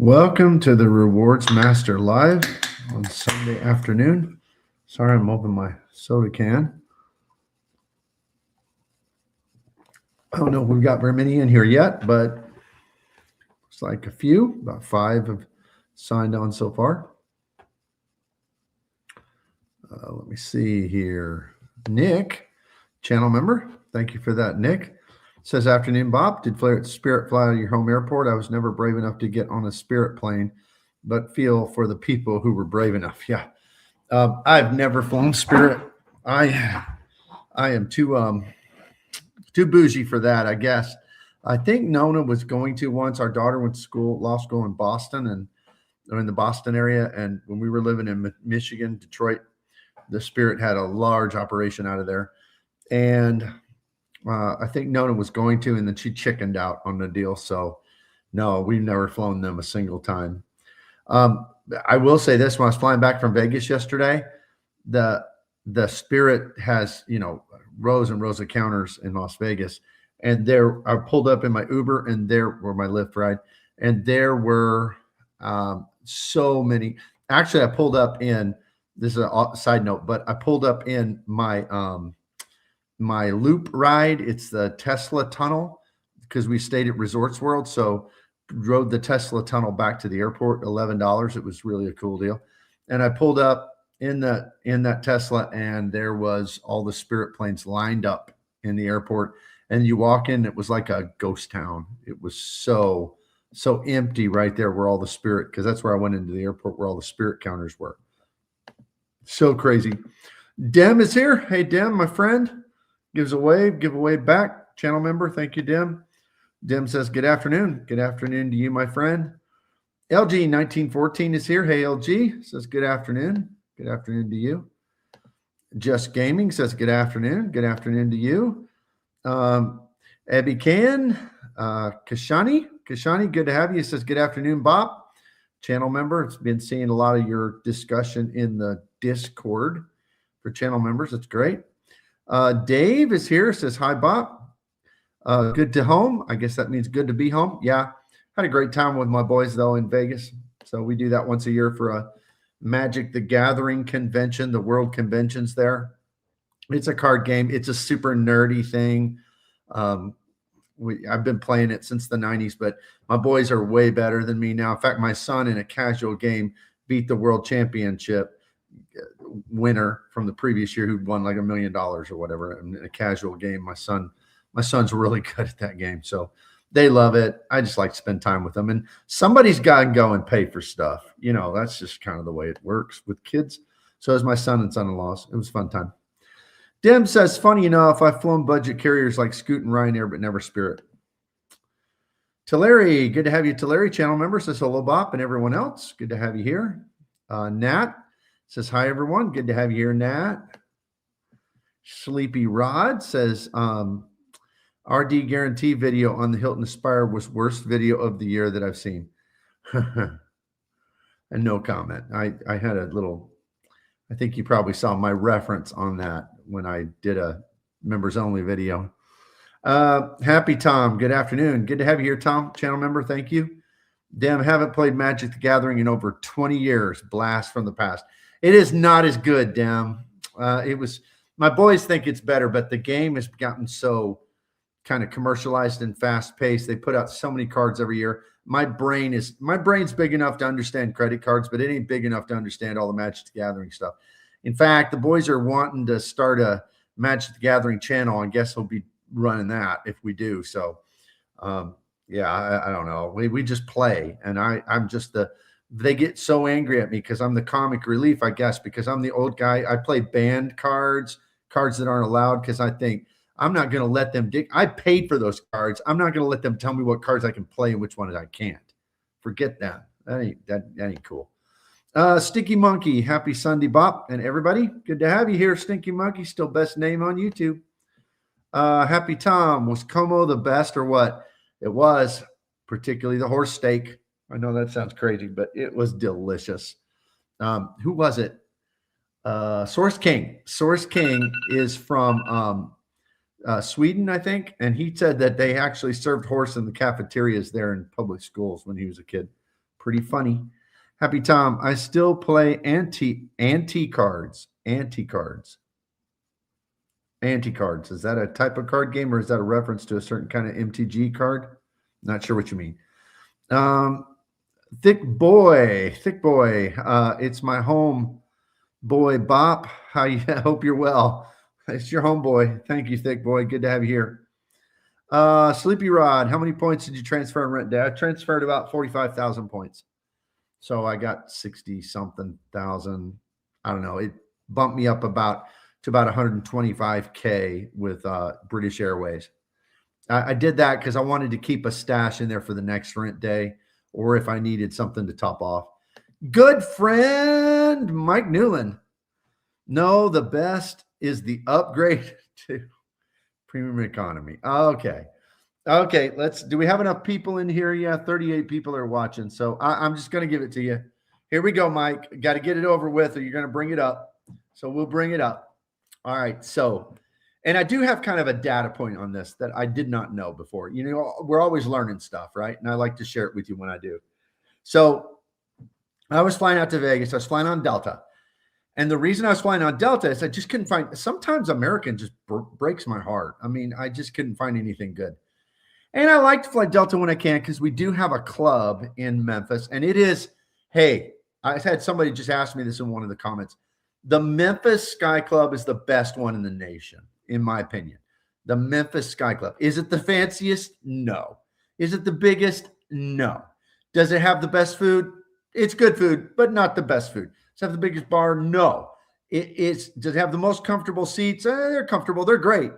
Welcome to the Rewards Master Live on Sunday afternoon. Sorry, I'm opening my soda can. I don't know if we've got very many in here yet, but it's like a few. About 5 have signed on so far. Let me see here. Nick, channel member. Thank you for that, Nick. Says, afternoon, Bob. Did Spirit fly out of your home airport? I was never brave enough to get on a Spirit plane, but feel for the people who were brave enough. Yeah. I've never flown Spirit. I am too bougie for that, I guess. I think Nona was going to once. Our daughter went to law school in Boston and in the Boston area. And when we were living in Michigan, Detroit, the Spirit had a large operation out of there. And I think Nona was going to, and then she chickened out on the deal. So no, we've never flown them a single time. I will say this: when I was flying back from Vegas yesterday, the Spirit has, rows and rows of counters in Las Vegas. And I pulled up in my Uber, and there were my Lyft ride. And there were so many. Actually, I pulled up in, this is a side note, but I pulled up in my loop ride. It's the Tesla tunnel, because we stayed at Resorts World. So rode the Tesla tunnel back to the airport, $11. It was really a cool deal. And I pulled up in that Tesla, and there was all the Spirit planes lined up in the airport. And you walk in, it was like a ghost town. It was so empty right there where all the Spirit, because that's where I went into the airport, where all the Spirit counters were. So crazy. Dem is here. Hey, Dem, my friend. Gives a wave, give a wave back. Channel member. Thank you, Dem. Dem says, good afternoon. Good afternoon to you, my friend. LG 1914 is here. Hey, LG says, good afternoon. Good afternoon to you. Just Gaming says, good afternoon. Good afternoon to you. Abby Can, Kashani, good to have you. Says, good afternoon, Bob. Channel member. It's been seeing a lot of your discussion in the Discord for channel members. That's great. Dave is here. Says, hi, Bob. Good to home. I guess that means good to be home. Yeah. Had a great time with my boys, though, in Vegas. So we do that once a year for a Magic the Gathering convention, the world conventions there. It's a card game. It's a super nerdy thing. I've been playing it since the 90s, but my boys are way better than me now. In fact, my son in a casual game beat the world championship winner from the previous year, who'd won like $1 million or whatever in a casual game. My son's really good at that game. So they love it. I just like to spend time with them, and somebody's got to go and pay for stuff. That's just kind of the way it works with kids. So as my son and son-in-laws, it was a fun time. Dem says, funny enough, I've flown budget carriers like Scoot and Ryanair, but never Spirit. Tulare, good to have you. Tulare, channel member, says hello, Bop, and everyone else. Good to have you here. Nat says, hi, everyone. Good to have you here, Nat. Sleepy Rod says, RD guarantee video on the Hilton Aspire was worst video of the year that I've seen. And no comment. I had a little, I think you probably saw my reference on that when I did a members only video. Happy Tom, good afternoon. Good to have you here, Tom, channel member. Thank you. Dem, haven't played Magic the Gathering in over 20 years. Blast from the past. It is not as good, Dem. My boys think it's better, but the game has gotten so kind of commercialized and fast paced. They put out so many cards every year. My brain's big enough to understand credit cards, but it ain't big enough to understand all the Magic the Gathering stuff. In fact, the boys are wanting to start a Magic the Gathering channel. I guess we'll be running that if we do. So, yeah, I don't know. We just play, and I'm just they get so angry at me because I'm the comic relief, I guess, because I'm the old guy. I play banned cards that aren't allowed, because I think I'm not going to let them I paid for those cards. I'm not going to let them tell me what cards I can play and which ones I can't. Forget that. That ain't cool. Stinky Monkey, happy Sunday, Bop, and everybody. Good to have you here, Stinky Monkey. Still best name on YouTube. Happy Tom, was Como the best or what? It was, particularly the horse steak. I know that sounds crazy, but it was delicious. Who was it? Source King. Source King is from Sweden, I think, and he said that they actually served horse in the cafeterias there in public schools when he was a kid. Pretty funny. Happy Tom, I still play anti cards. Anti cards. Anti-cards. Is that a type of card game or is that a reference to a certain kind of MTG card? Not sure what you mean. Thick boy. It's my home boy, Bop. How you? I hope you're well. It's your homeboy. Thank you, Thick boy. Good to have you here. Sleepy Rod, how many points did you transfer in rent day? I transferred about 45,000 points. So I got 60 something thousand. I don't know. It bumped me up to about 125K with British Airways. I did that because I wanted to keep a stash in there for the next rent day, or if I needed something to top off. Good friend, Mike Newland. No, the best is the upgrade to premium economy. Okay. Do we have enough people in here? Yeah, 38 people are watching. So I'm just going to give it to you. Here we go, Mike. Got to get it over with or you're going to bring it up. So we'll bring it up. All right. So, and I do have kind of a data point on this that I did not know before. You know, we're always learning stuff, right? And I like to share it with you when I do. So I was flying out to Vegas. I was flying on Delta. And the reason I was flying on Delta is I just couldn't find, sometimes American just breaks my heart. I mean, I just couldn't find anything good. And I like to fly Delta when I can because we do have a club in Memphis. And it is, hey, I had somebody just ask me this in one of the comments. The Memphis Sky Club is the best one in the nation, in my opinion. The Memphis Sky Club. Is it the fanciest? No. Is it the biggest? No. Does it have the best food? It's good food, but not the best food. Does it have the biggest bar? No. Does it have the most comfortable seats? They're comfortable. They're great.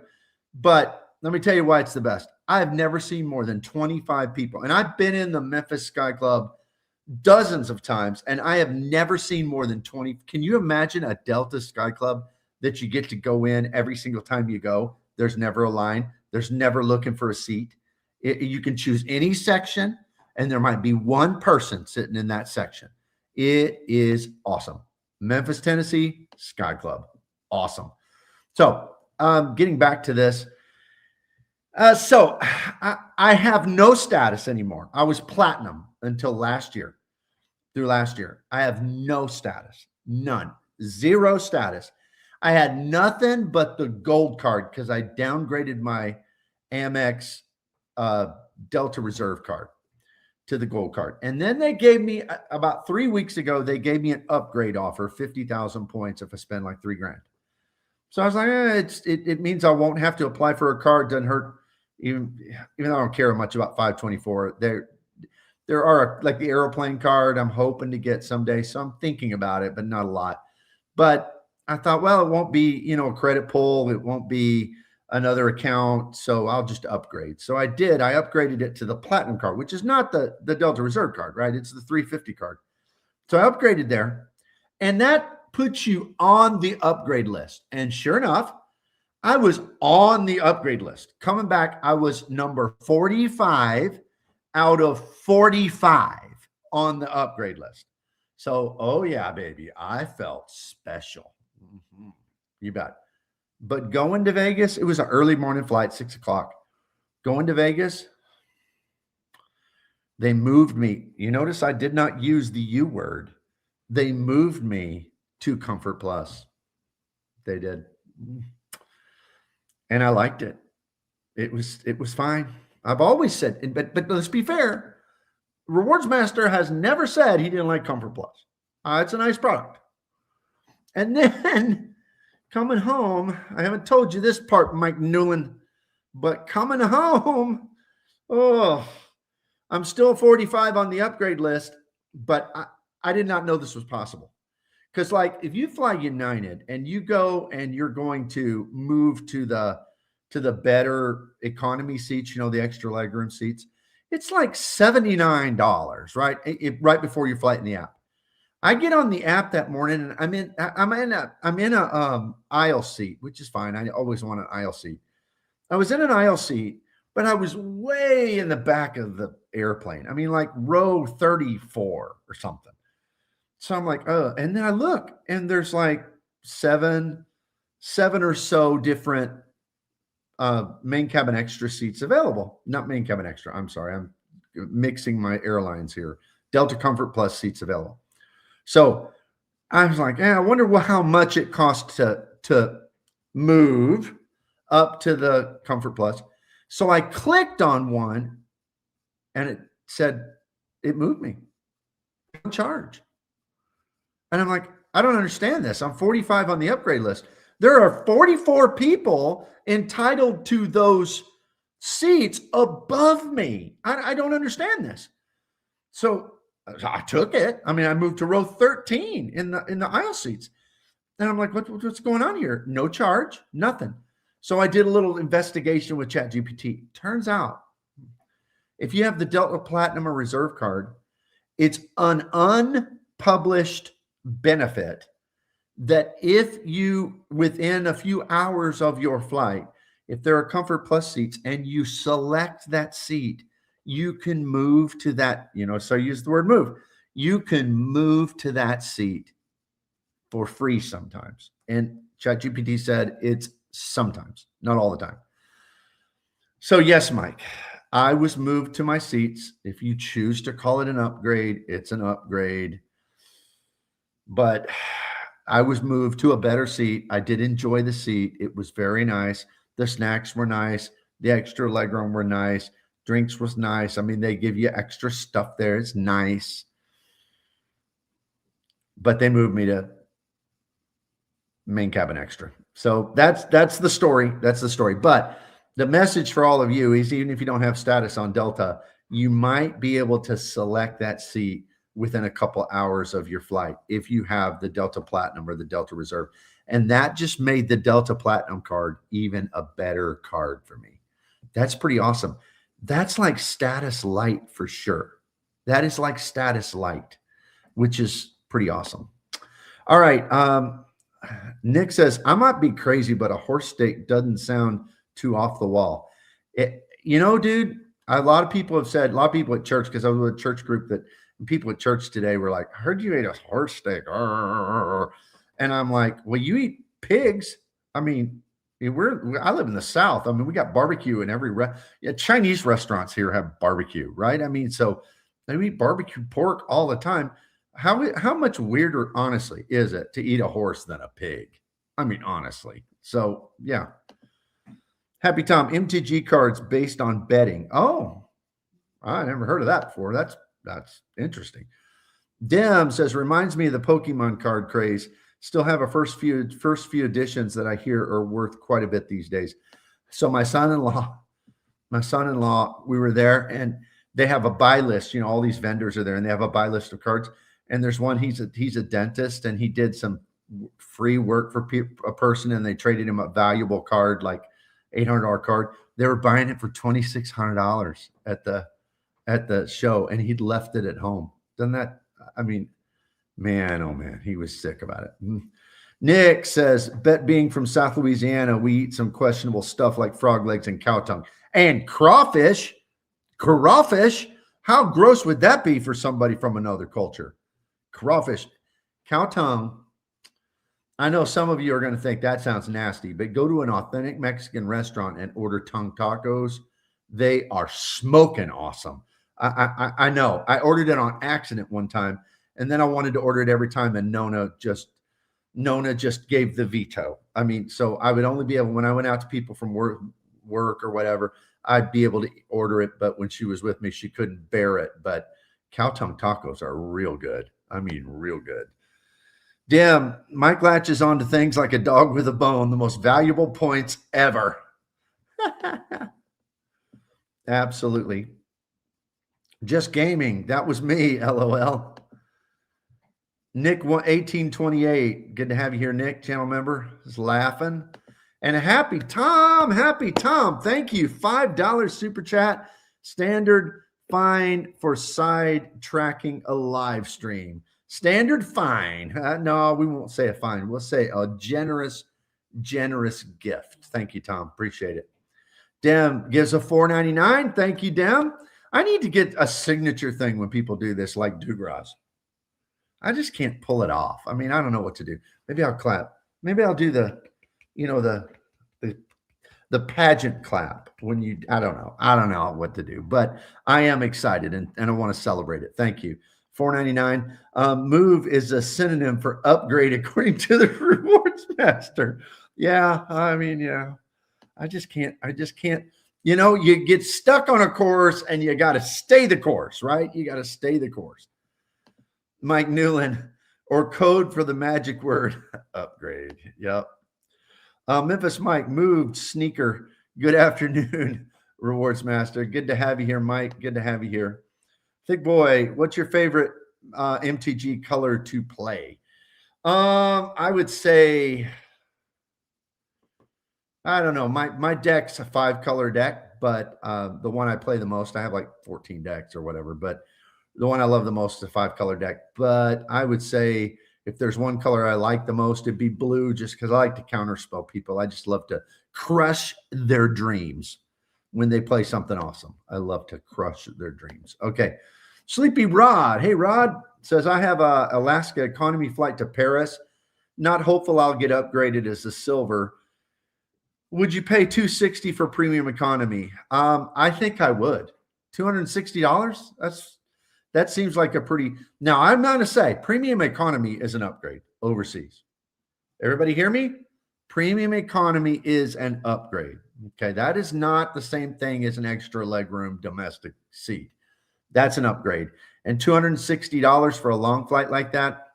But let me tell you why it's the best. I have never seen more than 25 people. And I've been in the Memphis Sky Club dozens of times, and I have never seen more than 20. Can you imagine a Delta Sky Club that you get to go in every single time you go? There's never a line. There's never looking for a seat. You can choose any section, and there might be one person sitting in that section. It is awesome. Memphis, Tennessee, Sky Club. Awesome. So getting back to this. So I have no status anymore. I was platinum until last year. Through last year, I have no status. None. Zero status. I had nothing but the gold card because I downgraded my Amex Delta Reserve card to the gold card. And then they gave me, about 3 weeks ago, they gave me an upgrade offer, 50,000 points if I spend like $3,000. So I was like, it means I won't have to apply for a card. Doesn't hurt. Even though I don't care much about 524, there are like the airplane card I'm hoping to get someday. So I'm thinking about it, but not a lot. But I thought, well, it won't be, a credit pull. It won't be another account. So I'll just upgrade. So I did. I upgraded it to the platinum card, which is not the Delta Reserve card, right? It's the 350 card. So I upgraded there. And that puts you on the upgrade list. And sure enough, I was on the upgrade list. Coming back, I was number 45 out of 45 on the upgrade list. So, oh yeah, baby, I felt special. Mm-hmm. You bet. But going to Vegas, it was an early morning flight, 6 o'clock. Going to Vegas, they moved me. You notice I did not use the U word. They moved me to Comfort Plus. They did. And I liked it. It was fine. I've always said, but let's be fair. Rewards Master has never said he didn't like Comfort Plus. It's a nice product. And then coming home, I haven't told you this part, Mike Newland, but coming home, I'm still 45 on the upgrade list, but I did not know this was possible. Because like if you fly United and you go and you're going to move to the better economy seats, the extra legroom seats, it's like $79, right? Right before your flight in the app. I get on the app that morning and I'm in a aisle seat, which is fine. I always want an aisle seat. I was in an aisle seat, but I was way in the back of the airplane. I mean, like row 34 or something. So I'm like, and then I look and there's like seven or so different main cabin extra seats available. Not main cabin extra. I'm sorry. I'm mixing my airlines here. Delta Comfort Plus seats available. So I was like, I wonder how much it costs to move up to the Comfort Plus. So I clicked on one and it said it moved me. No charge. And I'm like, I don't understand this. I'm 45 on the upgrade list. There are 44 people entitled to those seats above me. I don't understand this. So I took it. I mean, I moved to row 13 in the aisle seats. And I'm like, what's going on here? No charge, nothing. So I did a little investigation with ChatGPT. Turns out, if you have the Delta Platinum or Reserve card, it's an unpublished benefit that if you, within a few hours of your flight, if there are Comfort Plus seats and you select that seat, you can move to that, so I use the word move. You can move to that seat for free sometimes. And ChatGPT said it's sometimes, not all the time. So yes, Mike, I was moved to my seats. If you choose to call it an upgrade, it's an upgrade. But I was moved to a better seat. I did enjoy the seat. It was very nice. The snacks were nice. The extra legroom were nice. Drinks was nice. I mean, they give you extra stuff there. It's nice. But they moved me to main cabin extra. So that's the story. That's the story. But the message for all of you is, even if you don't have status on Delta, you might be able to select that seat within a couple hours of your flight if you have the Delta Platinum or the Delta Reserve. And that just made the Delta Platinum card even a better card for me. That's pretty awesome. That's like status light for sure. That is like status light, which is pretty awesome. All right. Nick says, I might be crazy, but a horse steak doesn't sound too off the wall. Dude, a lot of people have said, a lot of people at church, because I was with a church group, that people at church today were like, I heard you ate a horse steak. And I'm like, well, you eat pigs. I mean, I live in the South. I mean, we got barbecue in every Chinese restaurants here have barbecue, right? I mean, so they eat barbecue pork all the time. How much weirder, honestly, is it to eat a horse than a pig? I mean, honestly. So yeah. Happy Tom, MTG cards based on betting. Oh, I never heard of that before. That's interesting. Dem says, reminds me of the Pokemon card craze. Still have a first few editions that I hear are worth quite a bit these days. So my son-in-law, we were there, and they have a buy list. All these vendors are there, and they have a buy list of cards. And there's one, he's a dentist, and he did some free work for a person, and they traded him a valuable card, like $800 card. They were buying it for $2,600 at the show, and he'd left it at home. Doesn't that, I mean, man, oh man, he was sick about it. Nick says, bet being from South Louisiana, we eat some questionable stuff like frog legs and cow tongue and crawfish. How gross would that be for somebody from another culture? Crawfish, cow tongue. I know some of you are going to think that sounds nasty, but go to an authentic Mexican restaurant and order tongue tacos. They are smoking awesome. I know. I ordered it on accident one time, and then I wanted to order it every time, and Nona just gave the veto. I mean, so I would only be able, when I went out to people from work or whatever, I'd be able to order it, but when she was with me, she couldn't bear it. But cow tongue tacos are real good. I mean, real good. Dim, Mike latches on to things like a dog with a bone, the most valuable points ever. Absolutely. Just gaming. That was me, LOL. Nick 1828. Good to have you here, Nick, channel member. Is laughing. And a happy Tom. Thank you. $5 super chat. Standard fine for side tracking a live stream. Standard fine. No, we won't say a fine. We'll say a generous gift. Thank you, Tom. Appreciate it. Dem gives a $4.99. Thank you, Dem. I need to get a signature thing when people do this, like Dugras. I just can't pull it off. I mean, I don't know what to do. Maybe I'll clap. Maybe I'll do the pageant clap when I don't know what to do, but I am excited and I want to celebrate it. Thank you. $4.99. Move is a synonym for upgrade according to the rewards master. Yeah, I mean, yeah. I just can't. You know, you get stuck on a course and you got to stay the course, right? You got to stay the course. Mike Newland, or code for the magic word, upgrade. Yep. Memphis Mike, moved sneaker. Good afternoon, rewards master. Good to have you here, Mike. Good to have you here. Thick boy, what's your favorite MTG color to play? I would say, I don't know. My deck's a 5-color deck, but the one I play the most, I have like 14 decks or whatever, but the one I love the most is a 5-color deck. But I would say if there's one color I like the most, it'd be blue, just because I like to counterspell people. I just love to crush their dreams when they play something awesome. I love to crush their dreams. Okay. Sleepy Rod. Hey, Rod says, I have a Alaska economy flight to Paris. Not hopeful I'll get upgraded as a silver. Would you pay $260 for premium economy? I think I would. $260? That seems like a pretty. Now, I'm going to say premium economy is an upgrade overseas. Everybody hear me? Premium economy is an upgrade. Okay, that is not the same thing as an extra legroom domestic seat. That's an upgrade. And $260 for a long flight like that,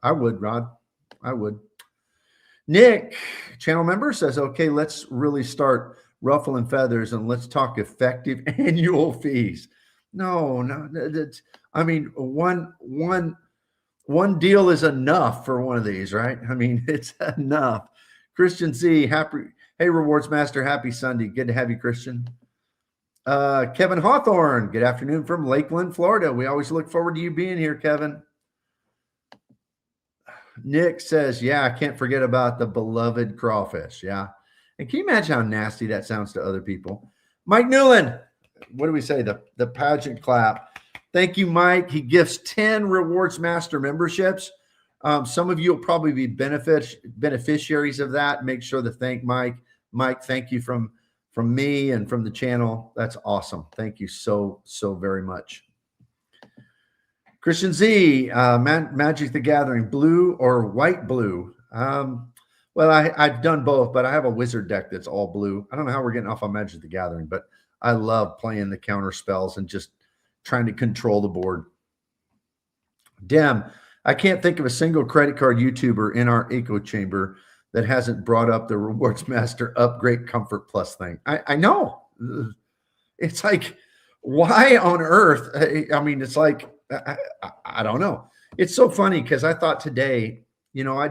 I would, Rod. I would. Nick, channel member, says, okay, let's really start ruffling feathers and let's talk effective annual fees. No, that's, I mean, one deal is enough for one of these, right? I mean, it's enough. Christian Z, hey, rewards master, happy Sunday. Good to have you, Christian. Kevin Hawthorne, good afternoon from Lakeland, Florida. We always look forward to you being here, Kevin. Nick says, yeah, I can't forget about the beloved crawfish. Yeah. And can you imagine how nasty that sounds to other people? Mike Newland, what do we say? The pageant clap. Thank you, Mike. He gifts 10 rewards master memberships. Some of you will probably be beneficiaries of that. Make sure to thank Mike. Mike, thank you from me and from the channel. That's awesome. Thank you so very much. Christian Z, Magic the Gathering, blue or white blue? Well, I've done both, but I have a wizard deck that's all blue. I don't know how we're getting off on Magic the Gathering, but I love playing the counter spells and just trying to control the board. Dem, I can't think of a single credit card YouTuber in our echo chamber that hasn't brought up the Rewards Master Upgrade Comfort Plus thing. I know. It's like, why on earth? I mean, it's like, I don't know. It's so funny because I thought today, you know, I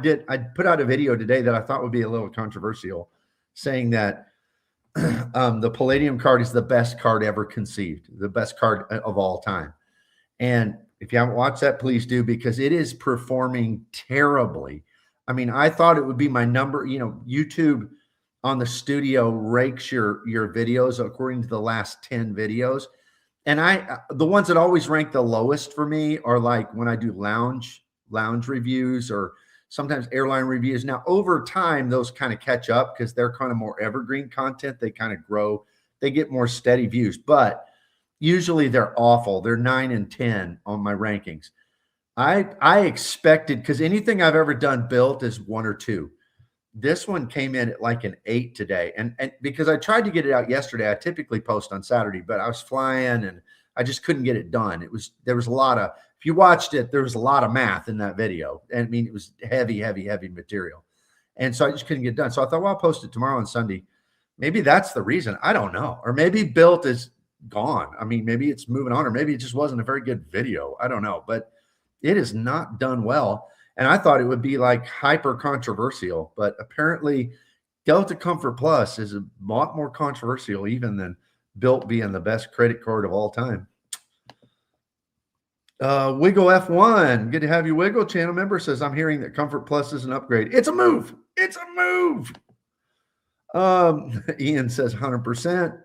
put out a video today that I thought would be a little controversial, saying that the Palladium card is the best card ever conceived, the best card of all time. And if you haven't watched that, please do, because it is performing terribly. I mean, I thought it would be my number, you know, YouTube on the studio rakes your videos according to the last 10 videos. And the ones that always rank the lowest for me are like when I do lounge reviews or sometimes airline reviews. Now, over time, those kind of catch up because they're kind of more evergreen content. They kind of grow. They get more steady views, but usually they're awful. They're 9 and 10 on my rankings. I expected, because anything I've ever done Bilt is 1 or 2. This one came in at like an 8 today. And because I tried to get it out yesterday, I typically post on Saturday, but I was flying and I just couldn't get it done. There was a lot of, if you watched it, there was a lot of math in that video. And I mean, it was heavy material. And so I just couldn't get it done. So I thought, well, I'll post it tomorrow on Sunday. Maybe that's the reason. I don't know. Or maybe Bilt is gone. I mean, maybe it's moving on, or maybe it just wasn't a very good video. I don't know, but it is not done well. And I thought it would be like hyper controversial, but apparently Delta Comfort Plus is a lot more controversial even than Bilt being the best credit card of all time. Wiggle F1, good to have you, Wiggle. Channel member says, I'm hearing that Comfort Plus is an upgrade. It's a move. It's a move. Ian says 100%.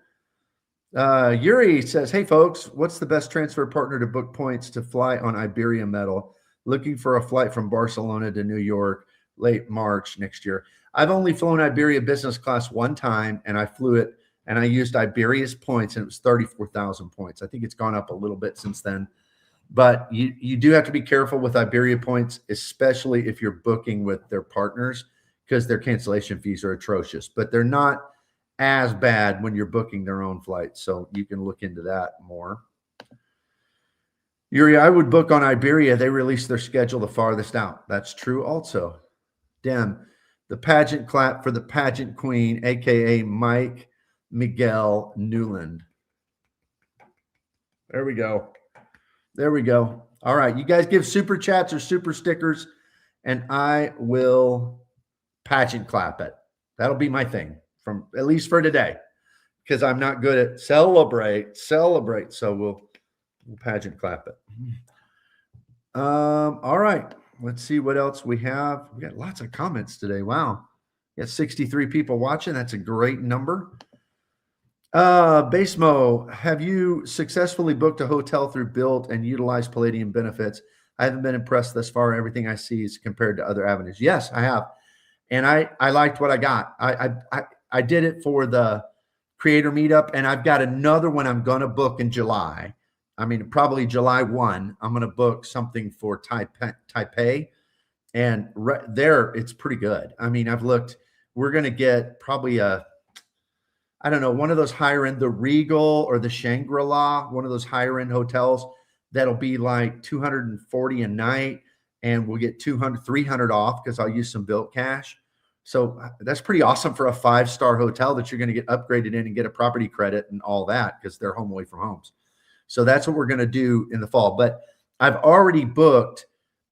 Yuri says, hey folks, what's the best transfer partner to book points to fly on Iberia Metal? Looking for a flight from Barcelona to New York late March next year. I've only flown Iberia business class one time, and I flew it and I used Iberia's points, and it was 34,000 points. I think it's gone up a little bit since then. But you do have to be careful with Iberia points, especially if you're booking with their partners, because their cancellation fees are atrocious. But they're not as bad when you're booking their own flights. So you can look into that more. Yuri, I would book on Iberia. They release their schedule the farthest out. That's true also. Dem, the pageant clap for the pageant queen, a.k.a. Mike Miguel Newland. There we go. There we go. All right. You guys give super chats or super stickers, and I will pageant clap it. That'll be my thing from at least for today, because I'm not good at celebrate. So we'll pageant clap it. All right. Let's see what else we have. We got lots of comments today. Wow. We got 63 people watching. That's a great number. Basemo, have you successfully booked a hotel through Bilt and utilized Palladium benefits? I haven't been impressed thus far. Everything I see is compared to other avenues. Yes, I have. And I liked what I got. I did it for the creator meetup, and I've got another one I'm going to book in July. I mean, probably July 1, I'm going to book something for Taipei. And there, it's pretty good. I mean, I've looked, we're going to get probably I don't know, one of those higher end, the Regal or the Shangri-La, one of those higher end hotels that'll be like $240 a night, and we'll get $200, $300 off because I'll use some Bilt cash. So that's pretty awesome for a 5-star hotel that you're going to get upgraded in and get a property credit and all that because they're home away from homes. So that's what we're going to do in the fall. But I've already booked.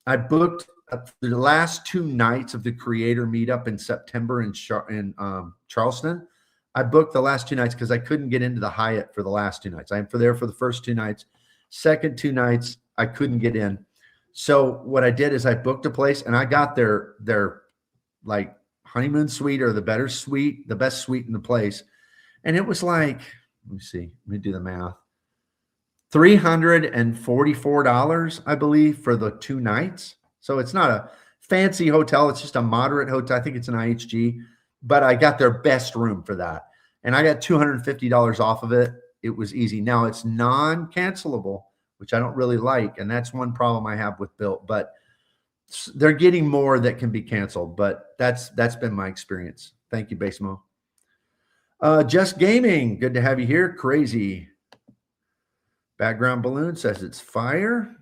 I booked the last 2 nights of the creator meetup in September in Charleston. I booked the last 2 nights because I couldn't get into the Hyatt for the last 2 nights. I'm there for the first 2 nights. Second 2 nights, I couldn't get in. So what I did is I booked a place, and I got their like honeymoon suite or the best suite in the place. And it was like, let me see, let me do the math. $344, I believe, for the 2 nights. So it's not a fancy hotel. It's just a moderate hotel. I think it's an IHG. But I got their best room for that. And I got $250 off of it. It was easy. Now it's non-cancelable, which I don't really like. And that's one problem I have with Bilt. But they're getting more that can be canceled. But that's been my experience. Thank you, Basemo. Just Gaming. Good to have you here. Crazy. Background Balloon says it's fire.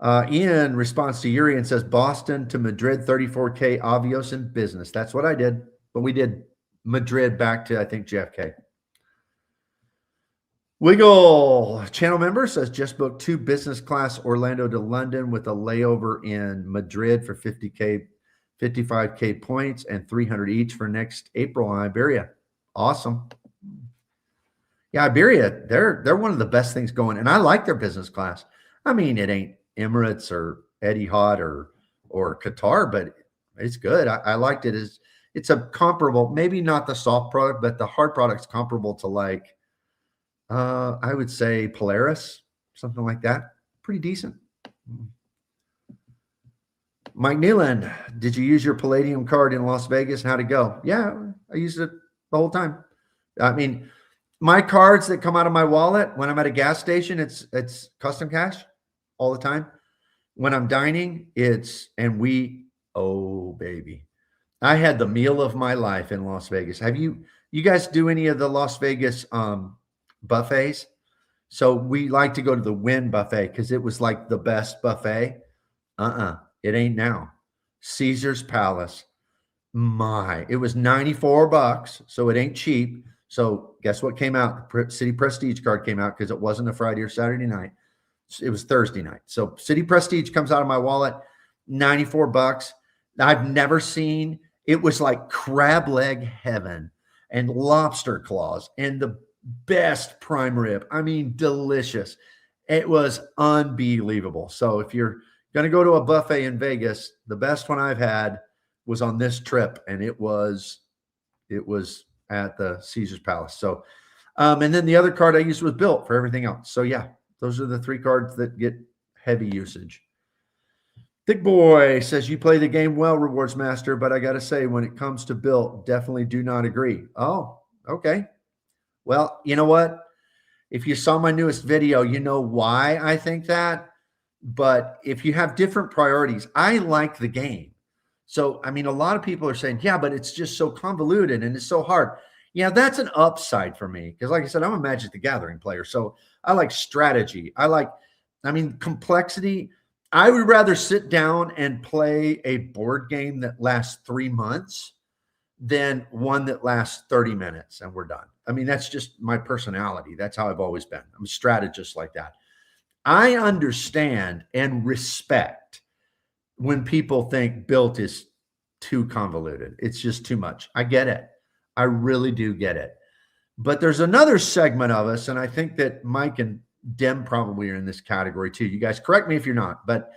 Ian responds to Yuri and says, Boston to Madrid, 34K Avios in business. That's what I did. But we did Madrid back to, I think, JFK. Wiggle channel member says, just booked 2 business class Orlando to London with a layover in Madrid for 50K, 55K points and 300 each for next April on Iberia. Awesome. Yeah, Iberia, they're one of the best things going. And I like their business class. I mean, it ain't Emirates or Etihad or Qatar, but it's good. I liked it. It's a comparable, maybe not the soft product, but the hard product's comparable to like, I would say Polaris, something like that. Pretty decent. Mike Nealon, did you use your Palladium card in Las Vegas? How'd it go? Yeah, I used it the whole time. I mean, my cards that come out of my wallet when I'm at a gas station, it's custom cash all the time. When I'm dining, oh baby, I had the meal of my life in Las Vegas. Have you guys do any of the Las Vegas buffets? So we like to go to the Wynn buffet because it was like the best buffet. It ain't now. Caesar's Palace. It was $94, so it ain't cheap. So guess what came out? The City Prestige card came out because it wasn't a Friday or Saturday night. It was Thursday night. So City Prestige comes out of my wallet, $94. I've never seen, it was like crab leg heaven and lobster claws and the best prime rib. I mean, delicious. It was unbelievable. So if you're going to go to a buffet in Vegas, the best one I've had was on this trip, and it was at the Caesar's Palace. So, and then the other card I used was Bilt for everything else. So yeah, those are the 3 cards that get heavy usage. Thick Boy says, you play the game well, Rewards Master, but I got to say, when it comes to Bilt, definitely do not agree. Oh, okay. Well, you know what? If you saw my newest video, you know why I think that. But if you have different priorities, I like the game. So, I mean, a lot of people are saying, yeah, but it's just so convoluted and it's so hard. Yeah, that's an upside for me. Because, like I said, I'm a Magic the Gathering player. So I like strategy. I mean, complexity. I would rather sit down and play a board game that lasts 3 months than one that lasts 30 minutes and we're done. I mean, that's just my personality. That's how I've always been. I'm a strategist like that. I understand and respect when people think Bilt is too convoluted. It's just too much. I get it. I really do get it. But there's another segment of us, and I think that Mike and Dem probably are in this category too. You guys correct me if you're not, but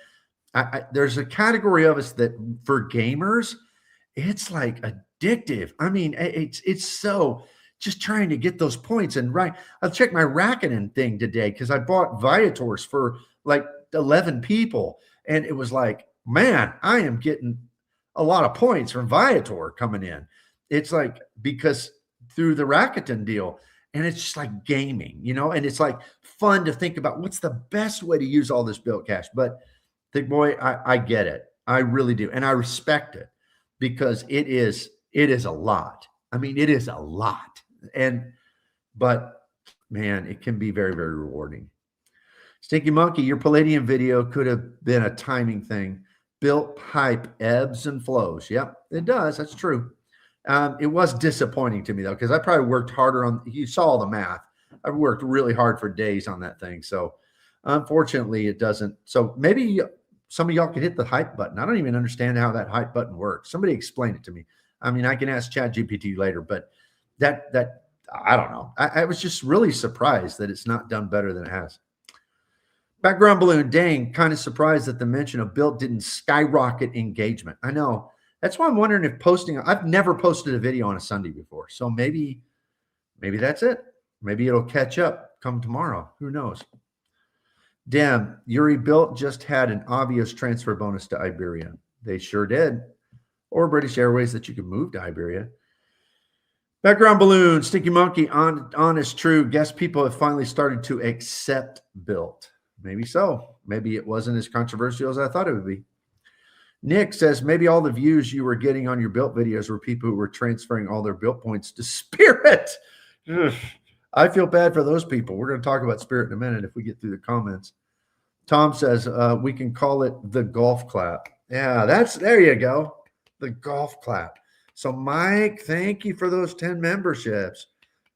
there's a category of us that for gamers, it's like addictive. I mean, it's so just trying to get those points. And right, I'll check my Rakuten thing today because I bought Viators for like 11 people. And it was like, man, I am getting a lot of points from Viator coming in. It's like, because through the Rakuten deal, and it's just like gaming, you know, and it's like fun to think about what's the best way to use all this Bilt cash. But think, boy, I get it. I really do. And I respect it because it is a lot. I mean, it is a lot. But man, it can be very, very rewarding. Stinky Monkey, your Palladium video could have been a timing thing. Bilt hype ebbs and flows. Yep, it does. That's true. It was disappointing to me though, because I probably worked harder on, you saw the math. I've worked really hard for days on that thing. So unfortunately it doesn't. So maybe some of y'all could hit the hype button. I don't even understand how that hype button works. Somebody explain it to me. I mean, I can ask ChatGPT later, but that I don't know. I was just really surprised that it's not done better than it has. Background balloon, dang, kind of surprised that the mention of Bilt didn't skyrocket engagement. I know. That's why I'm wondering if posting, I've never posted a video on a Sunday before. So maybe that's it. Maybe it'll catch up come tomorrow. Who knows? Damn, Yuri, Bilt just had an obvious transfer bonus to Iberia. They sure did. Or British Airways that you can move to Iberia. Background balloon, Stinky Monkey, honest, true. Guess people have finally started to accept Bilt. Maybe so. Maybe it wasn't as controversial as I thought it would be. Nick says maybe all the views you were getting on your Bilt videos were people who were transferring all their Bilt points to Spirit. I feel bad for those people. We're going to talk about Spirit in a minute if we get through the comments. Tom says we can call it the golf clap. Yeah, there you go. The golf clap. So Mike, thank you for those 10 memberships.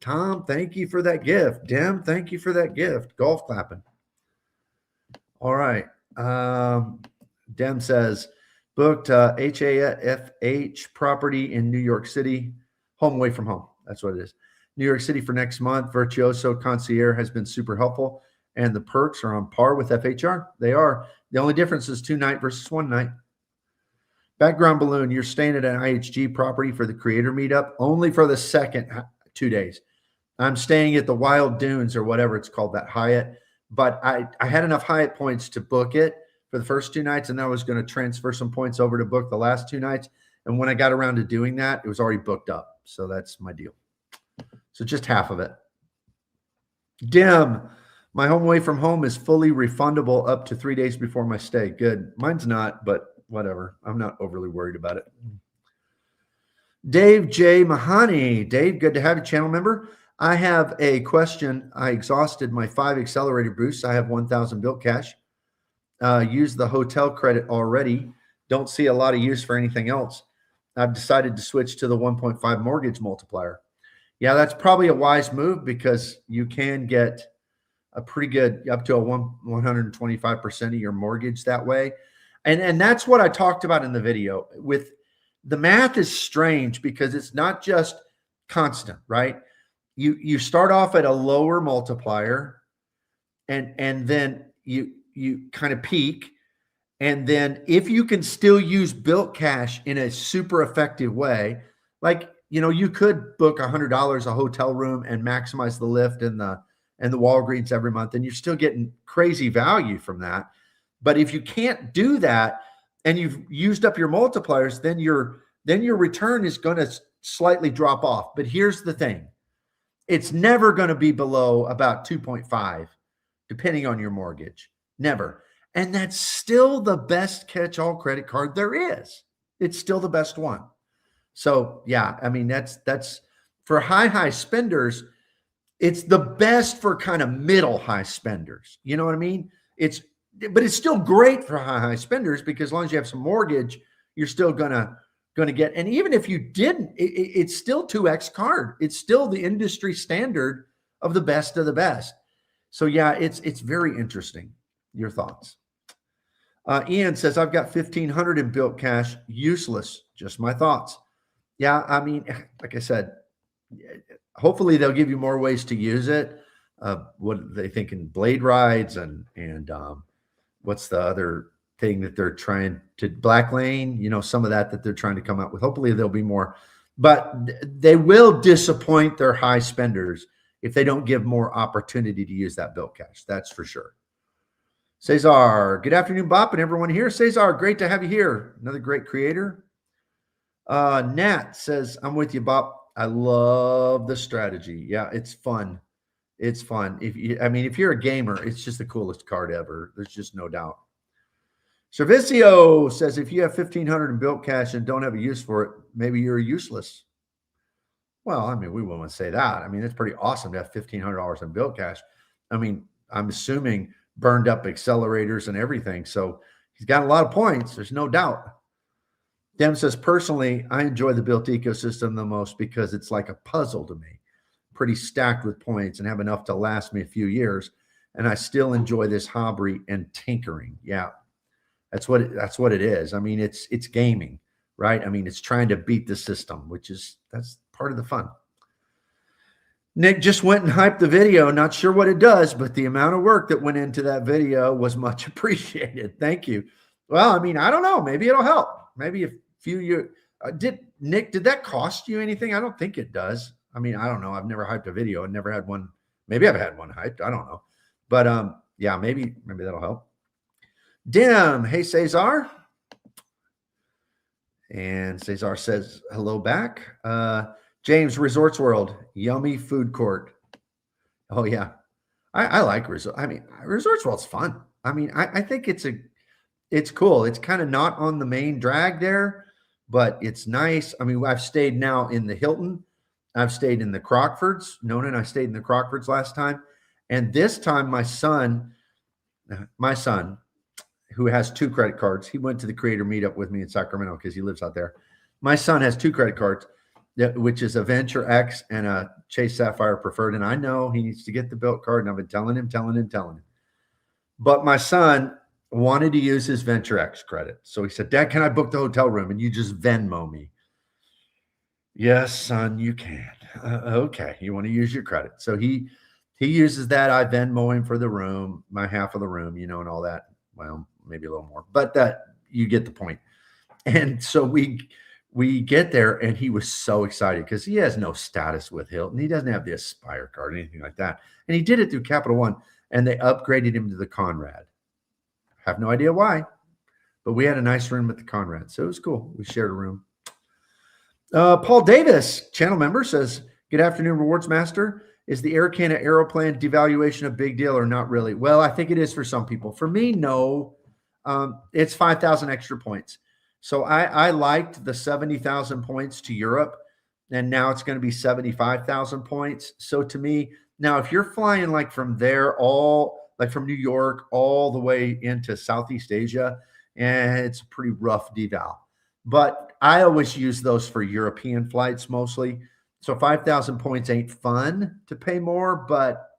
Tom, thank you for that gift. Dem, thank you for that gift. Golf clapping. All right. Dem says, booked HAFH property in New York City, home away from home. That's what it is. New York City for next month. Virtuoso Concierge has been super helpful, and the perks are on par with FHR. They are. The only difference is 2 night versus 1 night. Background balloon, you're staying at an IHG property for the creator meetup, only for the second 2 days. I'm staying at the Wild Dunes or whatever it's called, that Hyatt. But I had enough Hyatt points to book it for the first 2 nights, and then I was going to transfer some points over to book the last 2 nights. And when I got around to doing that, it was already booked up. So that's my deal. So just half of it. Dim, my home away from home is fully refundable up to 3 days before my stay. Good. Mine's not, but whatever. I'm not overly worried about it. Dave J. Mahani. Dave, good to have you, channel member. I have a question. I exhausted my 5 accelerator boosts. I have 1,000 Bilt cash. Used the hotel credit already. Don't see a lot of use for anything else. I've decided to switch to the 1.5 mortgage multiplier. Yeah, that's probably a wise move because you can get a pretty good, up to a 125% of your mortgage that way. And that's what I talked about in the video. With the math is strange because it's not just constant, right? You start off at a lower multiplier and then you kind of peak. And then if you can still use Bilt cash in a super effective way, like, you know, you could book $100 a hotel room and maximize the lift and the Walgreens every month, and you're still getting crazy value from that. But if you can't do that and you've used up your multipliers, then your return is going to slightly drop off. But here's the thing. it's never going to be below about 2.5, depending on your mortgage. Never. And that's still the best catch-all credit card there is. It's still the best one. So yeah, I mean, that's for high spenders. It's the best for kind of middle high spenders. You know what I mean? But it's still great for high spenders because as long as you have some mortgage, you're still gonna get. And even if you didn't, it's still 2x card. It's still the industry standard of the best. So yeah, it's very interesting. Your thoughts? Ian says, I've got 1,500 in Bilt cash. Useless. Just my thoughts. Yeah, I mean, like I said, hopefully they'll give you more ways to use it. What are they thinking? Blade rides and what's the other thing that they're trying to Black Lane? You know, some of that they're trying to come up with. Hopefully there'll be more, but they will disappoint their high spenders if they don't give more opportunity to use that Bilt cash. That's for sure. Cesar, good afternoon, Bop, and everyone here. Cesar, great to have you here. Another great creator. Nat says, I'm with you, Bop. I love the strategy. Yeah, it's fun. It's fun. If you're a gamer, it's just the coolest card ever. There's just no doubt. Servicio says, if you have 1,500 in Bilt cash and don't have a use for it, maybe you're useless. Well, I mean, we wouldn't say that. I mean, it's pretty awesome to have $1,500 in Bilt cash. I mean, I'm assuming burned up accelerators and everything. So he's got a lot of points. There's no doubt. Dem says, personally, I enjoy the Bilt ecosystem the most because it's like a puzzle to me. Pretty stacked with points and have enough to last me a few years. And I still enjoy this hobby and tinkering. Yeah, that's what it is. I mean, it's gaming, right? I mean, it's trying to beat the system, that's part of the fun. Nick just went and hyped the video. Not sure what it does, but the amount of work that went into that video was much appreciated. Thank you. Well, I mean, I don't know. Maybe it'll help. Maybe a few years. Did that cost you anything? I don't think it does. I mean, I don't know. I've never hyped a video. I've never had one. Maybe I've had one hyped. I don't know. But yeah, maybe that'll help. Dim, hey, Cesar. And Cesar says hello back. James, Resorts World, yummy food court. Oh yeah, I like Resort. I mean, Resorts World's fun. I mean, I think it's cool. It's kind of not on the main drag there, but it's nice. I mean, I've stayed now in the Hilton. I've stayed in the Crockfords. Nona and I stayed in the Crockfords last time, and this time my son, who has 2 credit cards, he went to the creator meetup with me in Sacramento because he lives out there. My son has 2 credit cards, which is a Venture X and a Chase Sapphire Preferred. And I know he needs to get the Bilt card, and I've been telling him. But my son wanted to use his Venture X credit. So he said, Dad, can I book the hotel room? And you just Venmo me. Yes, son, you can. Okay, you want to use your credit. So he uses that. I Venmo him for the room, my half of the room, and all that. Well, maybe a little more, but that you get the point. And so we get there, and he was so excited because he has no status with Hilton. He doesn't have the Aspire card or anything like that. And he did it through Capital One, and they upgraded him to the Conrad. Have no idea why, but we had a nice room at the Conrad. So it was cool. We shared a room. Paul Davis, channel member, says, good afternoon, Rewards Master. Is the Air Canada Aeroplan devaluation a big deal or not really? Well, I think it is for some people. For me, no. It's 5,000 extra points. So I liked the 70,000 points to Europe, and now it's going to be 75,000 points. So to me, now if you're flying like from there, from New York all the way into Southeast Asia, and it's a pretty rough deval. But I always use those for European flights mostly. So 5,000 points ain't fun to pay more, but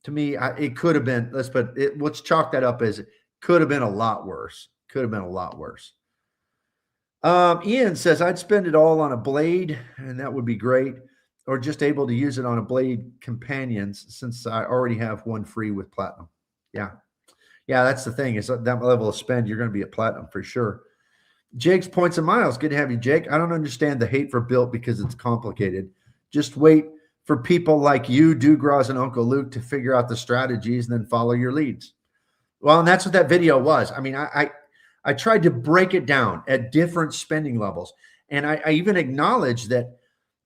to me, it could have been. Let's chalk that up as it could have been a lot worse. Ian says, I'd spend it all on a Blade, and that would be great, or just able to use it on a Blade Companions since I already have one free with Platinum. Yeah, that's the thing is that level of spend, you're going to be at Platinum for sure. Jake's Points and Miles. Good to have you, Jake. I don't understand the hate for Bilt because it's complicated. Just wait for people like you, Dugras, and Uncle Luke to figure out the strategies and then follow your leads. Well, and that's what that video was. I mean, I tried to break it down at different spending levels. And I even acknowledged that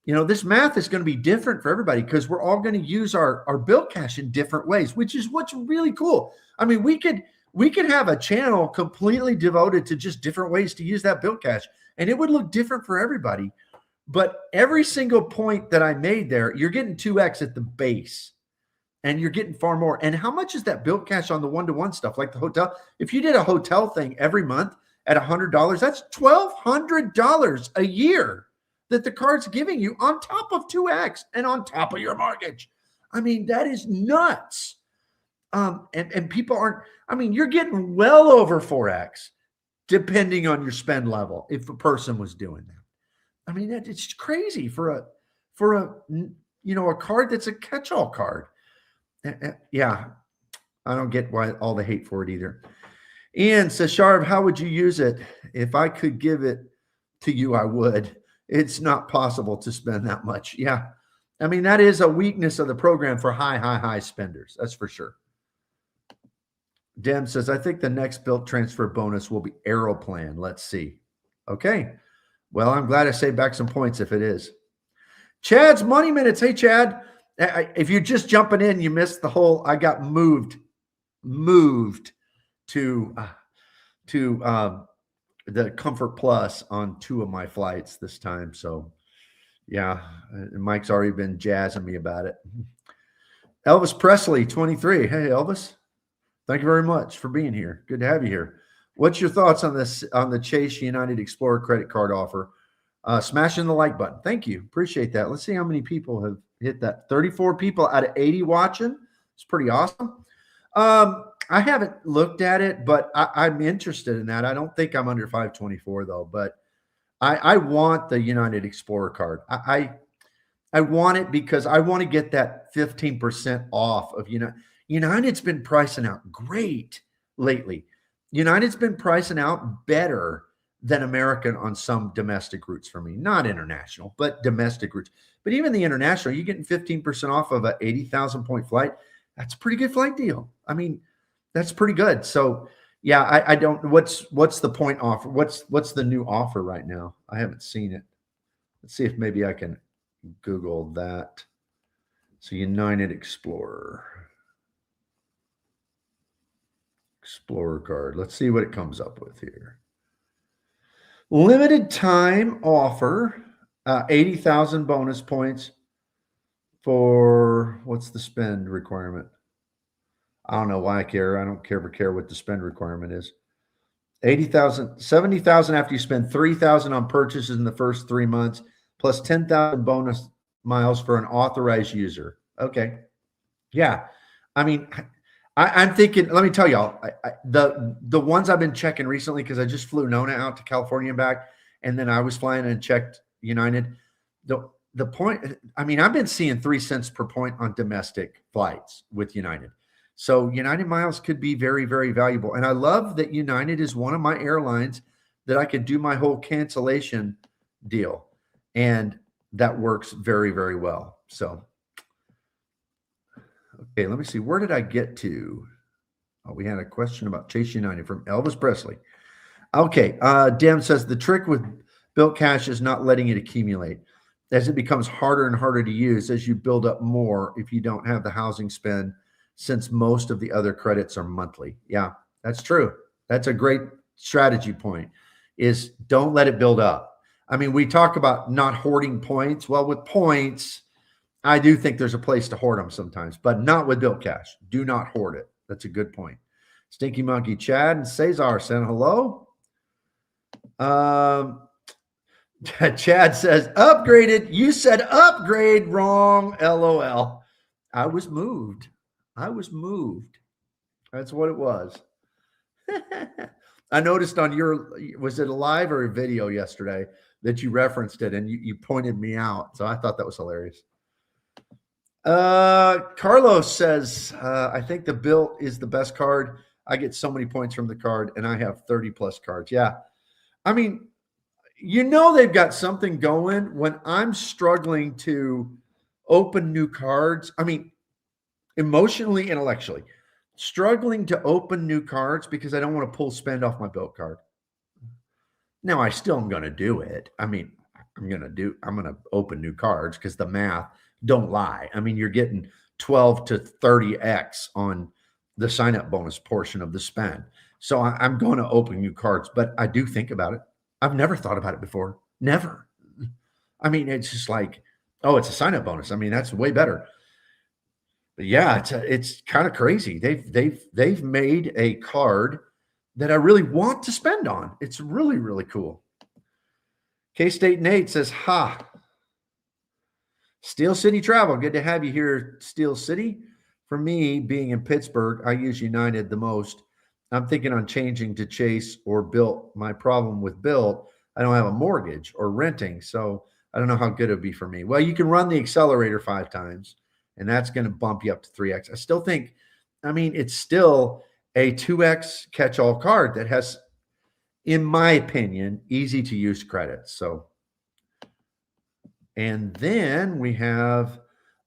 this math is going to be different for everybody because we're all going to use our Bilt cash in different ways, which is what's really cool. I mean, we could have a channel completely devoted to just different ways to use that Bilt cash, and it would look different for everybody. But every single point that I made there, you're getting 2x at the base, and you're getting far more. And how much is that Bilt cash on the one-to-one stuff, like the hotel? If you did a hotel thing every month at $100, that's $1,200 a year that the card's giving you on top of 2x and on top of your mortgage. I mean, that is nuts. And people aren't, I mean, you're getting well over 4x depending on your spend level if a person was doing that. I mean, it's crazy for a card that's a catch-all card. Yeah, I don't get why all the hate for it either. Ian says, Sharv, how would you use it? If I could give it to you, I would. It's not possible to spend that much. Yeah. I mean, that is a weakness of the program for high spenders. That's for sure. Dem says, I think the next Bilt transfer bonus will be Aeroplan. Let's see. Okay. Well, I'm glad I saved back some points if it is. Chad's Money Minutes. Hey, Chad. If you're just jumping in, you missed the whole, I got moved to the Comfort Plus on 2 of my flights this time. So yeah, Mike's already been jazzing me about it. Elvis Presley, 23. Hey, Elvis, thank you very much for being here. Good to have you here. What's your thoughts on this, on the Chase United Explorer credit card offer? Smashing the like button. Thank you. Appreciate that. Let's see how many people have hit that. 34 people out of 80 watching. It's pretty awesome. I haven't looked at it, but I'm interested in that. I don't think I'm under 524 though, but I want the United Explorer card. I want it because I want to get that 15% off of United. United's been pricing out great lately. United's been pricing out better than American on some domestic routes for me, not international, but domestic routes. But even the international, you're getting 15% off of an 80,000 point flight. That's a pretty good flight deal. I mean, that's pretty good. So yeah, I don't, what's the point offer? What's the new offer right now? I haven't seen it. Let's see if maybe I can Google that. So United Explorer card. Let's see what it comes up with here. Limited time offer, 80,000 bonus points for, what's the spend requirement? I don't know why I care. I don't ever care what the spend requirement is. 80,000, 70,000 after you spend 3,000 on purchases in the first 3 months, plus 10,000 bonus miles for an authorized user. Okay. Yeah. I mean, I'm thinking, let me tell y'all, the ones I've been checking recently, because I just flew Nona out to California and back, and then I was flying and checked United. The point, I mean, I've been seeing 3 cents per point on domestic flights with United. So United miles could be very, very valuable. And I love that United is one of my airlines that I could do my whole cancellation deal. And that works very, very well. So okay, let me see. Where did I get to? Oh, we had a question about Chase United from Elvis Presley. Okay, Dem says the trick with Bilt cash is not letting it accumulate, as it becomes harder and harder to use as you build up more if you don't have the housing spend, since most of the other credits are monthly. Yeah, that's true. That's a great strategy point, is don't let it build up. I mean, we talk about not hoarding points. Well, with points, I do think there's a place to hoard them sometimes, but not with Bilt cash. Do not hoard it. That's a good point. Stinky Monkey, Chad and Cesar saying hello. Chad says, upgraded. You said upgrade wrong. LOL. I was moved. That's what it was. I noticed on your, was it a live or a video yesterday that you referenced it and you pointed me out. So I thought that was hilarious. Carlos says, I think the Bilt is the best card. I get so many points from the card and I have 30 plus cards. Yeah. I mean, they've got something going when I'm struggling to open new cards. I mean, emotionally, intellectually, struggling to open new cards because I don't want to pull spend off my Bilt card. Now, I still am going to do it. I mean, I'm going to open new cards because the math don't lie. I mean, you're getting 12 to 30x on the sign up bonus portion of the spend. So I'm going to open new cards, but I do think about it. I've never thought about it before. Never. I mean, it's just like, oh, it's a sign up bonus. I mean, that's way better. But yeah, it's kind of crazy. They've made a card that I really want to spend on. It's really, really cool. K-State Nate says, ha, Steel City Travel. Good to have you here, Steel City. For me, being in Pittsburgh, I use United the most. I'm thinking on changing to Chase or Bilt. My problem with Bilt, I don't have a mortgage or renting, so I don't know how good it would be for me. Well, you can run the accelerator 5 times, and that's going to bump you up to 3x. I still think, I mean, it's still a 2x catch-all card that has, in my opinion, easy to use credits. So, and then we have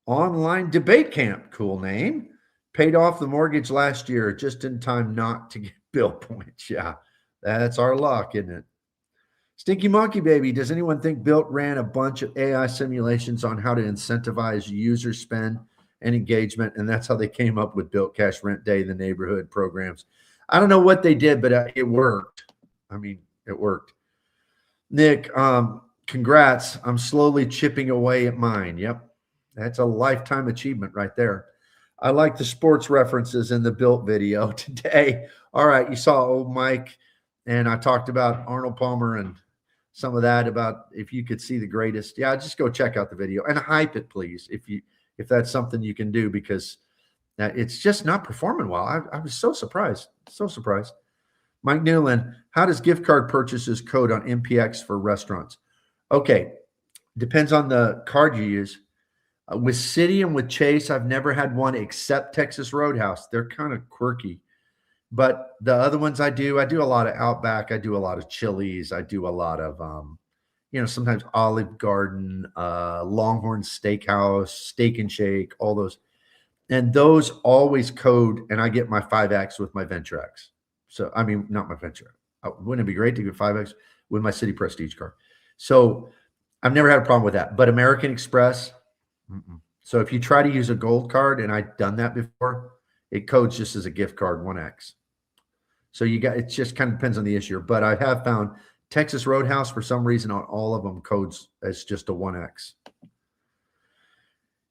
Online Debate Camp, cool name. Paid off the mortgage last year just in time not to get bill points. Yeah, that's our luck, isn't it? Stinky Monkey Baby, does anyone think Bilt ran a bunch of AI simulations on how to incentivize user spend and engagement, and that's how they came up with Bilt Cash Rent Day, the neighborhood programs? I don't know what they did, but it worked. I mean, it worked. Nick, congrats. I'm slowly chipping away at mine. Yep. That's a lifetime achievement right there. I like the sports references in the Bilt video today. All right. You saw old Mike, and I talked about Arnold Palmer and some of that about if you could see the greatest. Yeah, just go check out the video and hype it, please, if that's something you can do, because it's just not performing well. I was so surprised. So surprised. Mike Newland, how does gift card purchases code on MPX for restaurants? Okay. Depends on the card you use. With Citi and with Chase, I've never had one except Texas Roadhouse. They're kind of quirky. But the other ones I do a lot of Outback. I do a lot of Chili's. I do a lot of, sometimes Olive Garden, Longhorn Steakhouse, Steak and Shake, all those. And those always code, and I get my 5X with my Venture X. So, I mean, not my Venture. Wouldn't it be great to get 5X with my Citi Prestige card? So I've never had a problem with that. But American Express, so if you try to use a gold card, and I've done that before, it codes just as a gift card 1X. So it just kind of depends on the issue. But I have found Texas Roadhouse, for some reason, on all of them codes as just a 1X.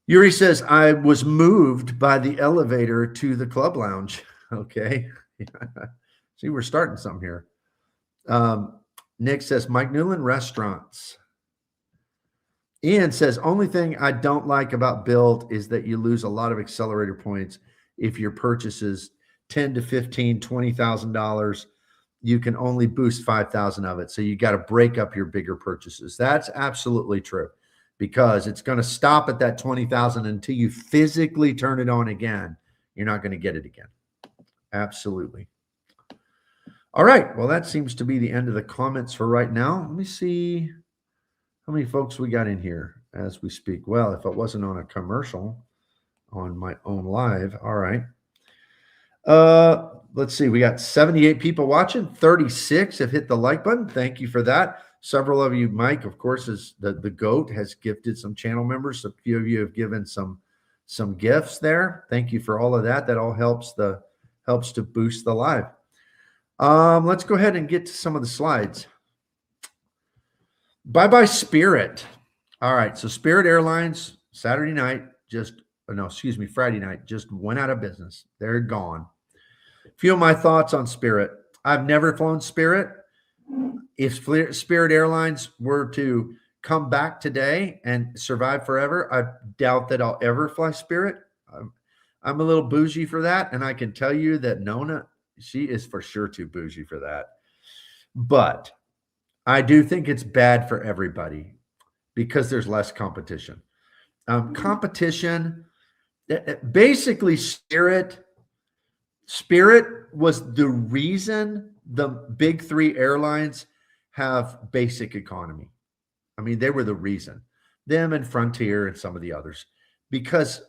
Yuri says, I was moved by the elevator to the club lounge. Okay. See, we're starting something here. Nick says, Mike Newland restaurants. Ian says, only thing I don't like about Bilt is that you lose a lot of accelerator points if your purchases 10 to 15, $20,000. You can only boost 5,000 of it. So you got to break up your bigger purchases. That's absolutely true, because it's going to stop at that 20,000 until you physically turn it on again. You're not going to get it again. Absolutely. All right. Well, that seems to be the end of the comments for right now. Let me see how many folks we got in here as we speak. Well, if it wasn't on a commercial on my own live. All right. Let's see. We got 78 people watching. 36 have hit the like button. Thank you for that. Several of you, Mike, of course, is the GOAT, has gifted some channel members. A few of you have given some gifts there. Thank you for all of that. That all helps to boost the live. Let's go ahead and get to some of the slides. Bye-bye Spirit. All right. So Sirit Airlines, Friday night, just went out of business. They're gone. Few of my thoughts on Spirit. I've never flown Spirit. If Sirit Airlines were to come back today and survive forever, I doubt that I'll ever fly Spirit. I'm a little bougie for that. And I can tell you that Nona, she is for sure too bougie for that. But I do think it's bad for everybody because there's less competition. Competition, basically Spirit was the reason the big 3 airlines have basic economy. I mean, they were the reason. Them and Frontier and some of the others. Because,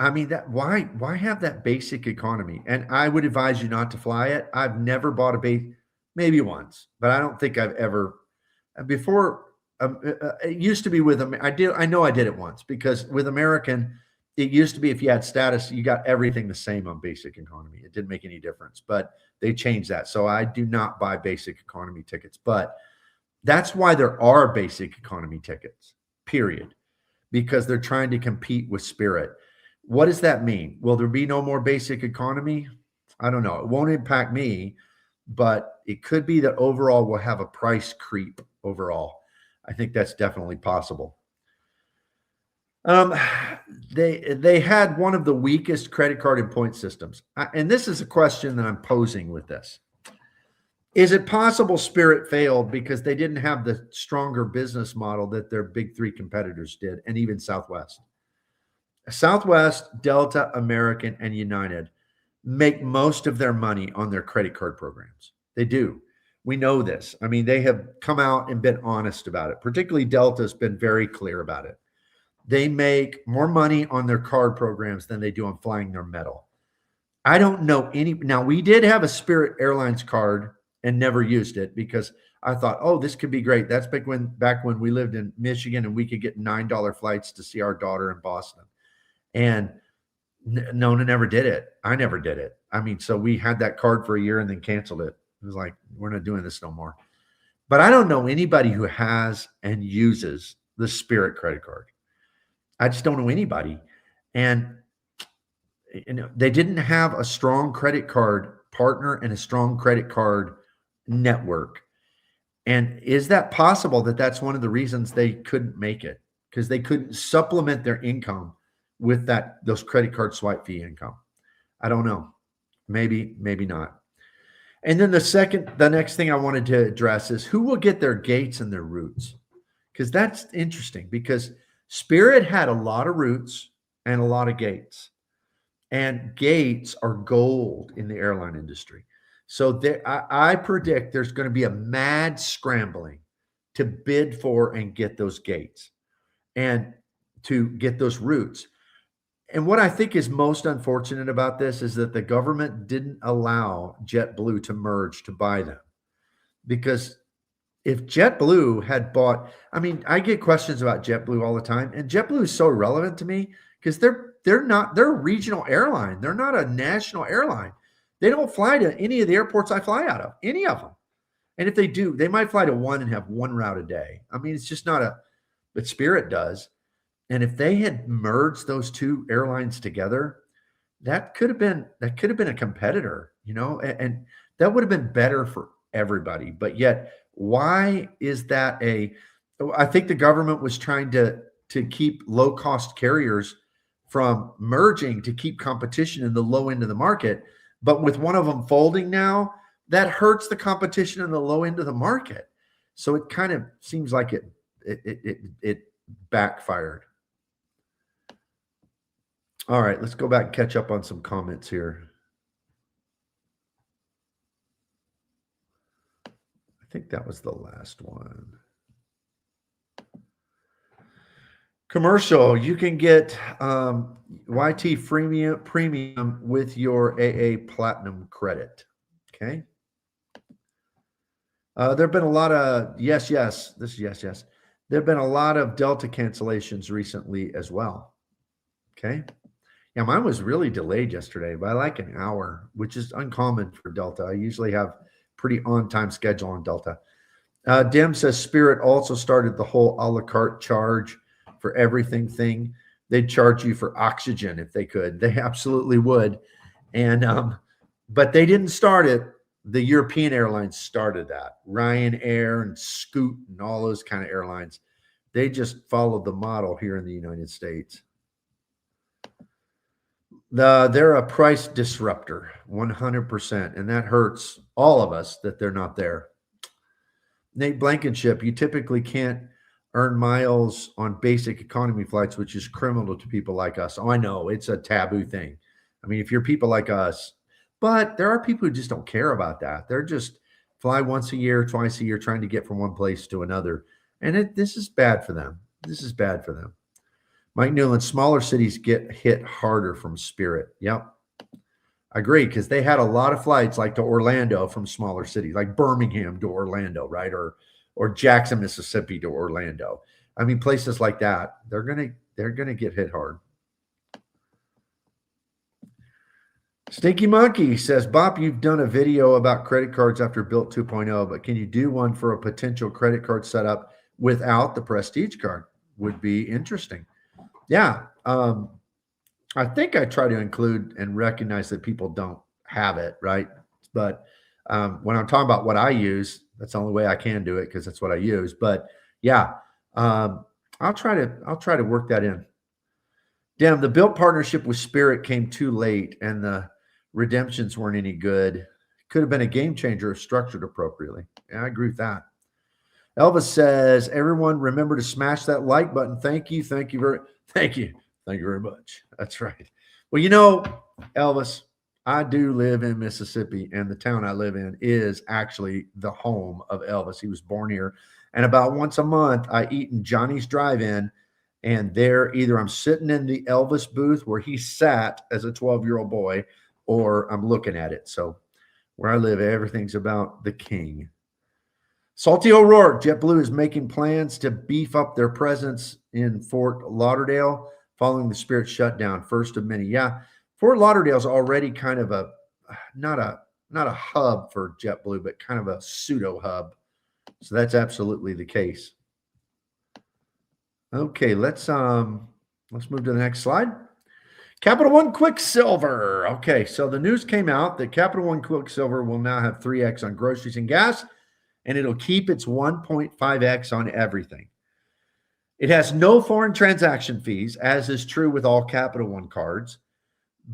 I mean, why have that basic economy? And I would advise you not to fly it. I've never bought maybe once, but I don't think I've ever, before it used to be with them. I know I did it once because with American, it used to be if you had status, you got everything the same on basic economy. It didn't make any difference, but they changed that. So I do not buy basic economy tickets, but that's why there are basic economy tickets, period, because they're trying to compete with Spirit. What does that mean? Will there be no more basic economy? I don't know. It won't impact me, but it could be that overall we'll have a price creep overall. I think that's definitely possible. They had one of the weakest credit card and point systems. And this is a question that I'm posing with this. Is it possible Spirit failed because they didn't have the stronger business model that their big three competitors did, and even Southwest? Southwest, Delta, American, and United make most of their money on their credit card programs. They do. We know this. I mean, they have come out and been honest about it. Particularly Delta's been very clear about it. They make more money on their card programs than they do on flying their metal. I don't know any. Now, we did have a Spirit Airlines card and never used it because I thought, oh, this could be great. That's back when we lived in Michigan and we could get $9 flights to see our daughter in Boston. And Nona never did it. I never did it. I mean, so we had that card for a year and then canceled it. It was like, we're not doing this no more. But I don't know anybody who has and uses the Spirit credit card. I just don't know anybody. And they didn't have a strong credit card partner and a strong credit card network. And is that possible that that's one of the reasons they couldn't make it? Because they couldn't supplement their income with those credit card swipe fee income. I don't know. Maybe, maybe not. And then the next thing I wanted to address is who will get their gates and their routes? Because that's interesting because Spirit had a lot of routes and a lot of gates. And gates are gold in the airline industry. So I predict there's going to be a mad scrambling to bid for and get those gates and to get those routes. And what I think is most unfortunate about this is that the government didn't allow JetBlue to merge to buy them. Because if JetBlue had bought, I mean, I get questions about JetBlue all the time, and JetBlue is so relevant to me because they're a regional airline. They're not a national airline. They don't fly to any of the airports I fly out of, any of them. And if they do, they might fly to one and have one route a day. I mean, it's just not but Spirit does. And if they had merged those two airlines together, that could have been a competitor, and that would have been better for everybody. But yet, why is that I think the government was trying to keep low-cost carriers from merging to keep competition in the low end of the market. But with one of them folding now, that hurts the competition in the low end of the market. So it kind of seems like it backfired. All right, let's go back and catch up on some comments here. I think that was the last one. Commercial, you can get YT premium with your AA Platinum credit. Okay. There have been a lot of yes. This is yes. There have been a lot of Delta cancellations recently as well. Okay. Yeah, mine was really delayed yesterday by like an hour, which is uncommon for Delta. I usually have pretty on-time schedule on Delta. Dim says Spirit also started the whole a la carte charge for everything thing. They'd charge you for oxygen if they could. They absolutely would. And but they didn't start it. The European airlines started that. Ryanair and Scoot and all those kind of airlines. They just followed the model here in the United States. They're a price disruptor, 100%. And that hurts all of us that they're not there. Nate Blankenship, you typically can't earn miles on basic economy flights, which is criminal to people like us. Oh, I know. It's a taboo thing. I mean, if you're people like us, but there are people who just don't care about that. They're just fly once a year, twice a year, trying to get from one place to another. And this is bad for them. This is bad for them. Mike Newland, smaller cities get hit harder from Spirit. Yep. I agree, because they had a lot of flights like to Orlando from smaller cities, like Birmingham to Orlando, right? Or or Jackson, Mississippi to Orlando. I mean, places like that, they're gonna get hit hard. Stinky Monkey says, Bop, you've done a video about credit cards after Bilt 2.0, but can you do one for a potential credit card setup without the Prestige card? Would be interesting. Yeah. I think I try to include and recognize that people don't have it, right? But when I'm talking about what I use, that's the only way I can do it because that's what I use. But yeah, I'll try to work that in. Damn, the Bilt partnership with Spirit came too late, and the redemptions weren't any good. Could have been a game changer if structured appropriately. Yeah, I agree with that. Elvis says, everyone remember to smash that like button. Thank you. Thank you very much. That's right. Well, you know, Elvis, I do live in Mississippi, and the town I live in is actually the home of Elvis. He was born here. And about once a month, I eat in Johnny's Drive-In, and there either I'm sitting in the Elvis booth where he sat as a 12-year-old boy, or I'm looking at it. So where I live, everything's about the king. Salty O'Rourke, JetBlue is making plans to beef up their presence in Fort Lauderdale following the Spirit shutdown, first of many. Yeah, Fort Lauderdale is already kind of a not a hub for JetBlue, but kind of a pseudo hub. So that's absolutely the case. Okay, let's move to the next slide. Capital One Quicksilver. Okay, so the news came out that Capital One Quicksilver will now have 3x on groceries and gas, and it'll keep its 1.5x on everything. It has no foreign transaction fees, as is true with all Capital One cards,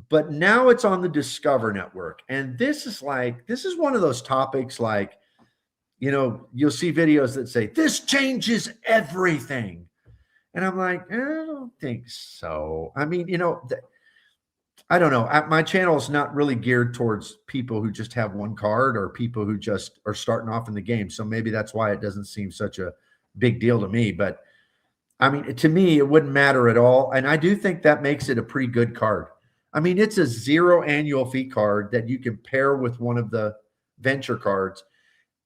but now it's on the Discover network. And this is one of those topics like, you know, you'll see videos that say, this changes everything. And I'm like, I don't think so. I mean, you know, I don't know. My channel is not really geared towards people who just have one card or people who just are starting off in the game. So maybe that's why it doesn't seem such a big deal to me. But I mean, to me, it wouldn't matter at all. And I do think that makes it a pretty good card. I mean, it's a 0 annual fee card that you can pair with one of the venture cards,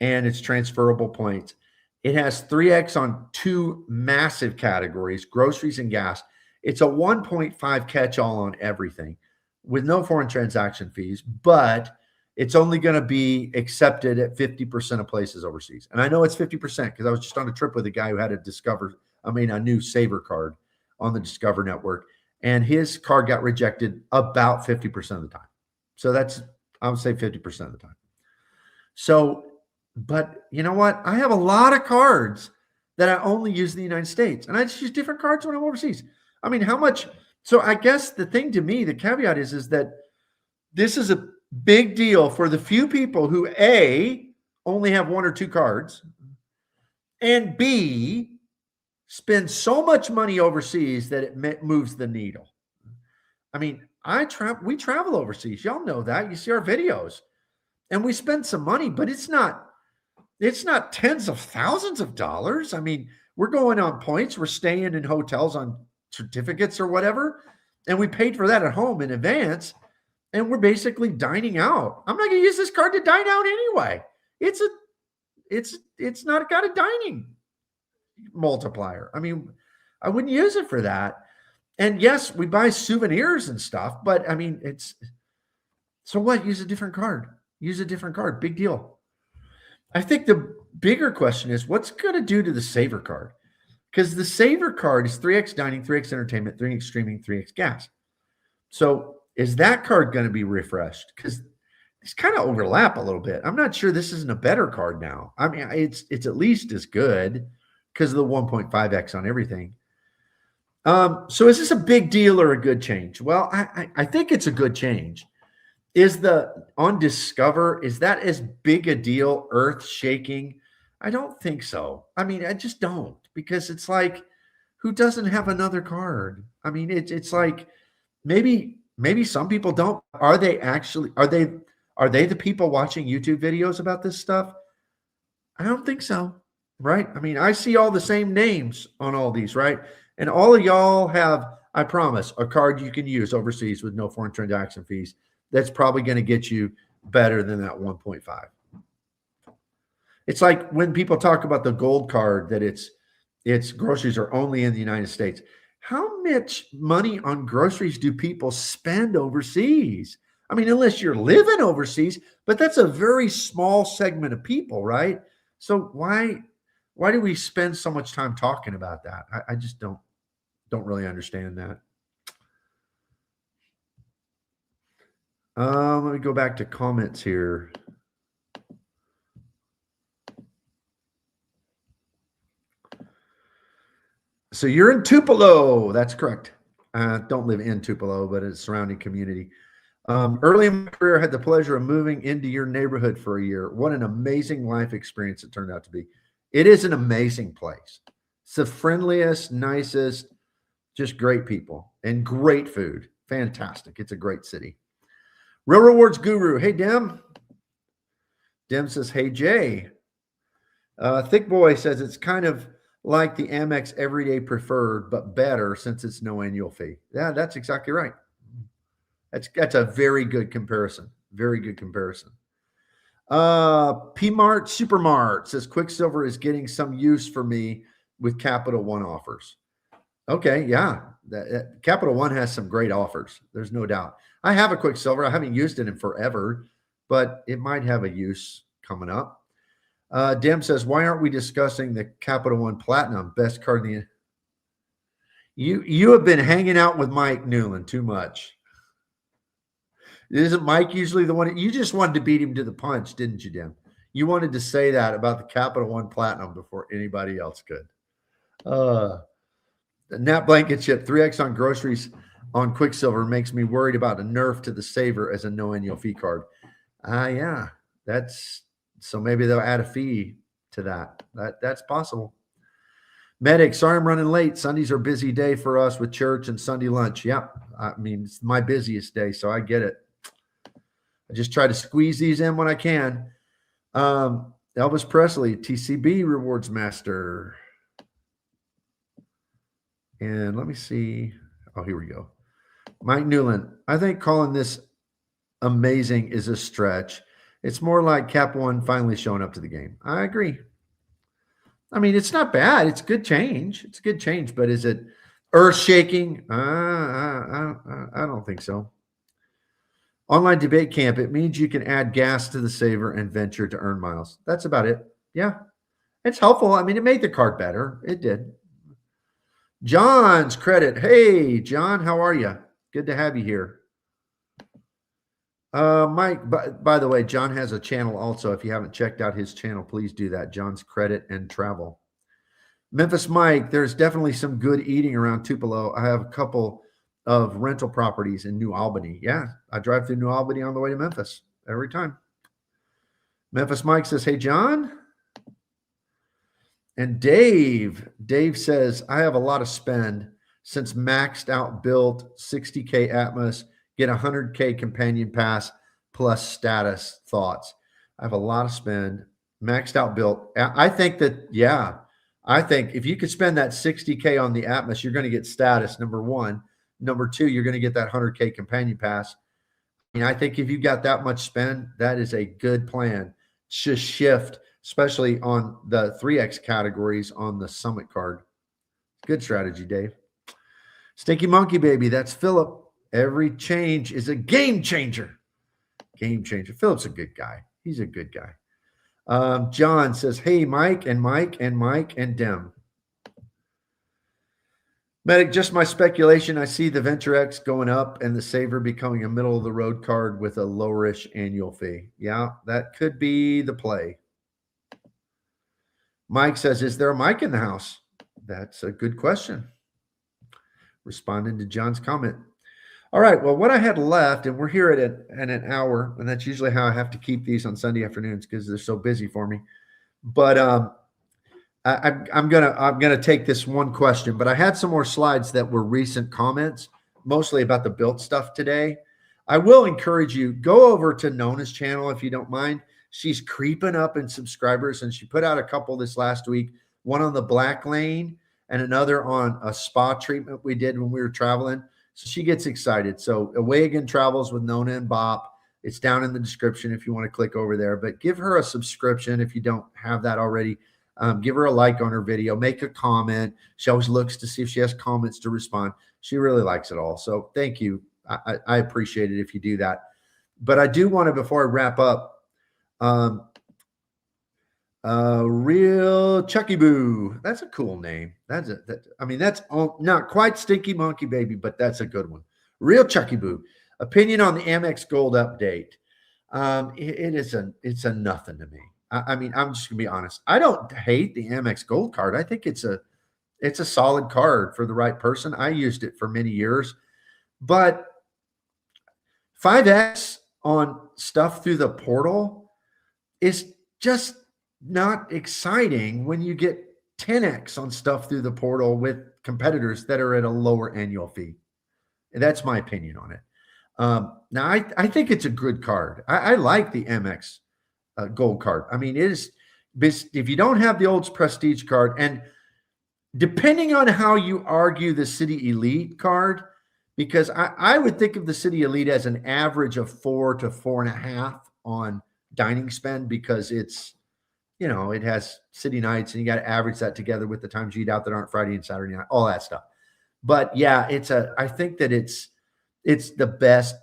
and it's transferable points. It has 3x on 2 massive categories, groceries and gas. It's a 1.5 catch-all on everything with no foreign transaction fees, but it's only going to be accepted at 50% of places overseas. And I know it's 50% because I was just on a trip with a guy who had a new Saver card on the Discover network, and his card got rejected about 50% of the time. So I would say 50% of the time. So, but you know what? I have a lot of cards that I only use in the United States, and I just use different cards when I'm overseas. I mean, how much? So I guess the thing to me, the caveat is that this is a big deal for the few people who A, only have 1 or 2 cards, and B, spend so much money overseas that it moves the needle. I mean, we travel overseas. Y'all know that. You see our videos, and we spend some money, but it's not tens of thousands of dollars. I mean, we're going on points. We're staying in hotels on certificates or whatever, and we paid for that at home in advance, and we're basically dining out. I'm not going to use this card to dine out anyway. It's not got a dining multiplier. I mean, I wouldn't use it for that. And yes, we buy souvenirs and stuff, but I mean, so what? Use a different card. Big deal. I think the bigger question is what's going to do to the Saver card? Because the Saver card is 3x dining, 3x entertainment, 3x streaming, 3x gas. So is that card going to be refreshed? Because these kind of overlap a little bit. I'm not sure this isn't a better card now. I mean, it's at least as good because of the 1.5x on everything. So is this a big deal or a good change? Well, I think it's a good change. On Discover, is that as big a deal, earth-shaking? I don't think so. I mean, I just don't, because it's like, who doesn't have another card? I mean, it's like maybe some people don't. Are they the people watching YouTube videos about this stuff? I don't think so, right? I mean, I see all the same names on all these, right? And all of y'all have, I promise, a card you can use overseas with no foreign transaction fees. That's probably going to get you better than that 1.5. It's like when people talk about the gold card that it's groceries are only in the United States. How much money on groceries do people spend overseas? I mean, unless you're living overseas, but that's a very small segment of people, right? So why do we spend so much time talking about that? I just don't really understand that. Let me go back to comments here. So you're in Tupelo. That's correct. Don't live in Tupelo, but it's a surrounding community. Early in my career, I had the pleasure of moving into your neighborhood for a year. What an amazing life experience it turned out to be. It is an amazing place. It's the friendliest, nicest, just great people and great food. Fantastic. It's a great city. Real Rewards Guru. Hey, Dem. Dem says, hey, Jay. Thick Boy says it's kind of like the Amex Everyday Preferred, but better since it's no annual fee. Yeah, that's exactly right. That's a very good comparison. Very good comparison. PMart Supermart says Quicksilver is getting some use for me with Capital One offers. Okay, yeah. Capital One has some great offers. There's no doubt. I have a Quicksilver. I haven't used it in forever, but it might have a use coming up. Dem says, why aren't we discussing the Capital One Platinum, best card in the... You have been hanging out with Mike Newland too much. Isn't Mike usually the one? You just wanted to beat him to the punch, didn't you, Dem? You wanted to say that about the Capital One Platinum before anybody else could. Nat Blankenship, 3X on groceries on Quicksilver makes me worried about a nerf to the saver as a no annual fee card. Yeah, so maybe they'll add a fee to that. That's possible. Medic, sorry I'm running late. Sundays are a busy day for us with church and Sunday lunch. Yeah, I mean, it's my busiest day, so I get it. I just try to squeeze these in when I can. Elvis Presley, TCB Rewards Master. And let me see. Oh, here we go. Mike Newland, I think calling this amazing is a stretch. It's more like Cap One finally showing up to the game. I agree. I mean, it's not bad. It's good change. It's good change, but is it earth-shaking? I don't think so. Online debate camp, it means you can add gas to the saver and venture to earn miles. That's about it. Yeah, it's helpful. I mean, it made the card better. It did. John's credit. Hey, John, how are you? Good to have you here. Mike, by the way, John has a channel also. If you haven't checked out his channel, please do that. John's Credit and Travel. Memphis Mike, there's definitely some good eating around Tupelo. I have a couple of rental properties in New Albany. Yeah, I drive through New Albany on the way to Memphis every time. Memphis Mike says, hey, John. And Dave says, I have a lot of spend since maxed out Bilt, 60K Atmos, get 100K companion pass plus status thoughts. I have a lot of spend, maxed out Bilt. I think that, yeah, I think if you could spend that 60K on the Atmos, you're going to get status, number one. Number two, you're going to get that 100K companion pass. I mean, I think if you got that much spend, that is a good plan to shift, especially on the 3X categories on the Summit card. Good strategy, Dave. Stinky Monkey Baby, that's Philip. Every change is a game changer. Game changer. Philip's a good guy. He's a good guy. John says, hey, Mike and Mike and Mike and Dem. Medic, just my speculation. I see the Venture X going up and the Saver becoming a middle of the road card with a lowerish annual fee. Yeah, that could be the play. Mike says, is there a mic in the house? That's a good question. Responding to John's comment. All right, well, what I had left, and we're here at an hour, and that's usually how I have to keep these on Sunday afternoons because they're so busy for me. But I'm gonna take this one question, but I had some more slides that were recent comments, mostly about the Bilt stuff today. I will encourage you, go over to Nona's channel if you don't mind. She's creeping up in subscribers, and she put out a couple this last week, one on the Black Lane and another on a spa treatment we did when we were traveling. So she gets excited. So Away Again Travels with Nona and Bop It's down in the description if you want to click over there. But give her a subscription if you don't have that already. Give her a like on her video. Make a comment. She always looks to see if she has comments to respond. She really likes it all. So thank you. I appreciate it if you do that. But I do want to, before I wrap up, Real Chucky Boo. That's a cool name. That's not quite Stinky Monkey Baby, but that's a good one. Real Chucky Boo. Opinion on the Amex Gold update. It's a nothing to me. I mean, I'm just gonna be honest. I don't hate the Amex Gold card. I think it's a solid card for the right person. I used it for many years, but 5X on stuff through the portal is just not exciting when you get 10X on stuff through the portal with competitors that are at a lower annual fee. That's my opinion on it. Now, I think it's a good card. I like the Amex Gold card. I mean, it is, if you don't have the old Prestige card, and depending on how you argue the City Elite card, because I would think of the City Elite as an average of 4 to 4.5 on dining spend, because it's, it has city nights and you got to average that together with the times you eat out that aren't Friday and Saturday night, all that stuff. But yeah, I think that it's the best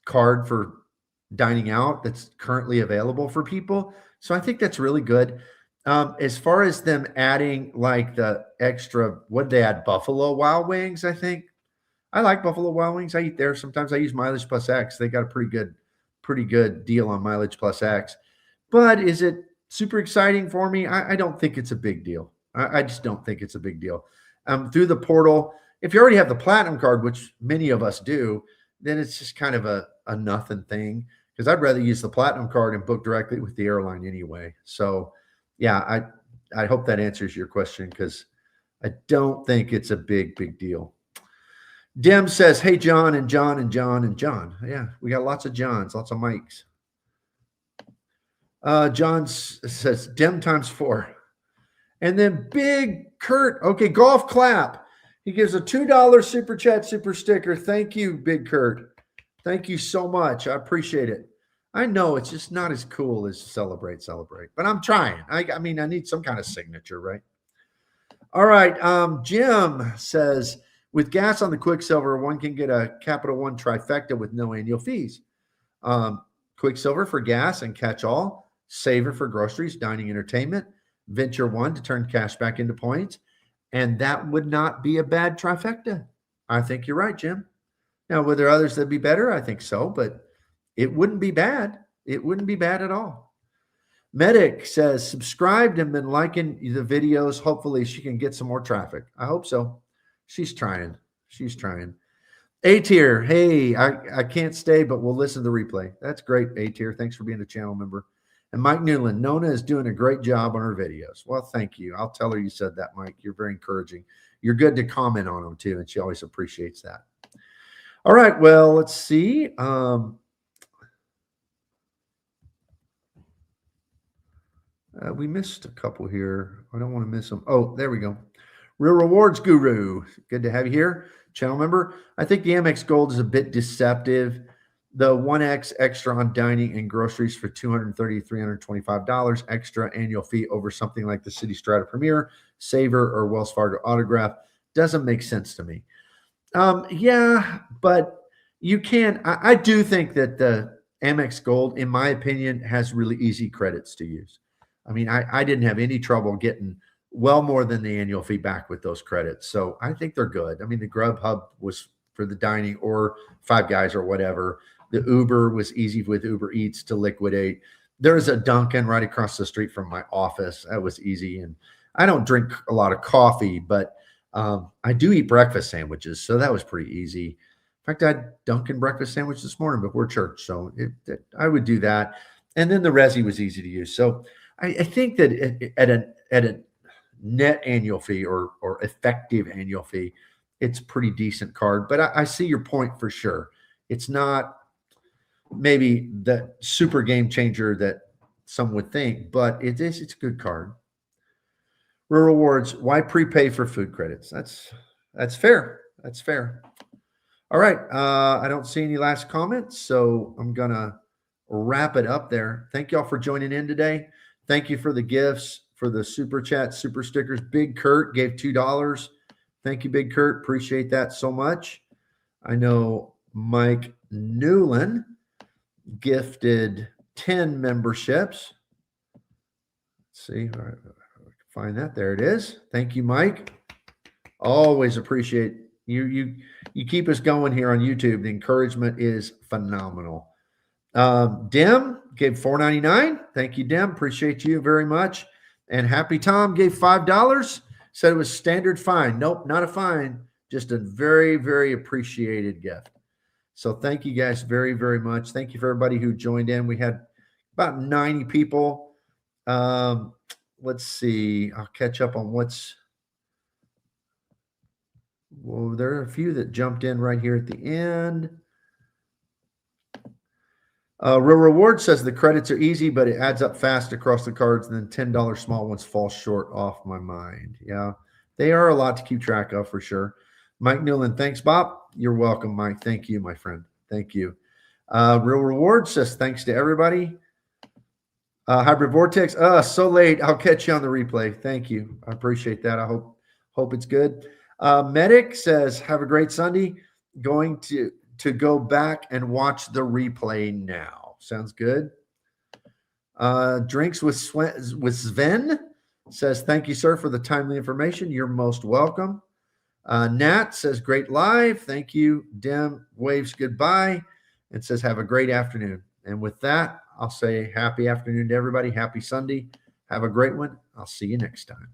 card for dining out that's currently available for people. So I think that's really good. As far as them adding like the extra, what they add, Buffalo Wild Wings, I think. I like Buffalo Wild Wings. I eat there. Sometimes I use Mileage Plus X. They got a pretty good deal on Mileage Plus X. But is it super exciting for me? I don't think it's a big deal. I just don't think it's a big deal. Through the portal, if you already have the Platinum card, which many of us do, then it's just kind of a nothing thing, because I'd rather use the Platinum card and book directly with the airline anyway. So yeah, I hope that answers your question, because I don't think it's a big deal. Dim says, hey, John and John and John and John. Yeah, we got lots of Johns, lots of Mikes. John says, Dim times 4. And then Big Kurt, okay, golf clap. He gives a $2 super chat, super sticker. Thank you, Big Kurt. Thank you so much. I appreciate it. I know it's just not as cool as celebrate, but I'm trying. I mean, I need some kind of signature, right? All right. Jim says, with gas on the Quicksilver, one can get a Capital One trifecta with no annual fees. Quicksilver for gas and catch-all, Saver for groceries, dining, entertainment, Venture One to turn cash back into points, and that would not be a bad trifecta. I think you're right, Jim. Now, were there others that'd be better? I think so, but it wouldn't be bad. It wouldn't be bad at all. Medic says, subscribed and been liking the videos. Hopefully she can get some more traffic. I hope so. She's trying. A-tier, hey, I can't stay, but we'll listen to the replay. That's great, A-tier. Thanks for being a channel member. And Mike Newland, Nona is doing a great job on her videos. Well, thank you. I'll tell her you said that, Mike. You're very encouraging. You're good to comment on them, too, and she always appreciates that. All right, well, let's see. We missed a couple here. I don't want to miss them. Oh, there we go. Real Rewards Guru. Good to have you here, channel member. I think the Amex Gold is a bit deceptive. The 1X extra on dining and groceries for $230, $325 extra annual fee over something like the City Strata Premier, Saver, or Wells Fargo Autograph doesn't make sense to me. Yeah, but you can. I do think that the Amex Gold, in my opinion, has really easy credits to use. I mean, I didn't have any trouble getting well more than the annual fee back with those credits. So I think they're good. I mean, the Grubhub was for the dining, or Five Guys or whatever. The Uber was easy with Uber Eats to liquidate. There's a Dunkin' right across the street from my office. That was easy. And I don't drink a lot of coffee, but I do eat breakfast sandwiches. So that was pretty easy. In fact, I had Dunkin' breakfast sandwich this morning before church. So I would do that. And then the Resi was easy to use. So I think that at a net annual fee or effective annual fee, it's a pretty decent card. But I see your point for sure. It's not maybe the super game changer that some would think, but it's a good card. Real Rewards, why prepay for food credits? That's fair. That's fair. All right. I don't see any last comments, so I'm gonna wrap it up there. Thank y'all for joining in today. Thank you for the gifts, for the super chat, super stickers. Big Kurt gave $2. Thank you, Big Kurt. Appreciate that so much. I know Mike Newland gifted 10 memberships. Let's see. All right, find that. There it is. Thank you, Mike. Always appreciate you keep us going here on YouTube. The encouragement is phenomenal. Dim gave $4.99. Thank you, Dim. Appreciate you very much. And Happy Tom gave $5. Said it was standard fine. Nope, not a fine. Just a very, very appreciated gift. So thank you guys very, very much. Thank you for everybody who joined in. We had about 90 people. Let's see. I'll catch up on what's. Well, there are a few that jumped in right here at the end. Real Reward says the credits are easy, but it adds up fast across the cards, and then $10 small ones fall short off my mind. Yeah, they are a lot to keep track of for sure. Mike Newland, thanks, Bob. You're welcome, Mike. Thank you, my friend. Thank you. Real Reward says thanks to everybody. Hybrid Vortex, so late. I'll catch you on the replay. Thank you. I appreciate that. I hope it's good. Medic says, have a great Sunday. Going to go back and watch the replay now. Sounds good. Drinks with Sven says, thank you, sir, for the timely information. You're most welcome. Nat says, great live. Thank you. Dim waves goodbye and says, have a great afternoon. And with that, I'll say happy afternoon to everybody. Happy Sunday. Have a great one. I'll see you next time.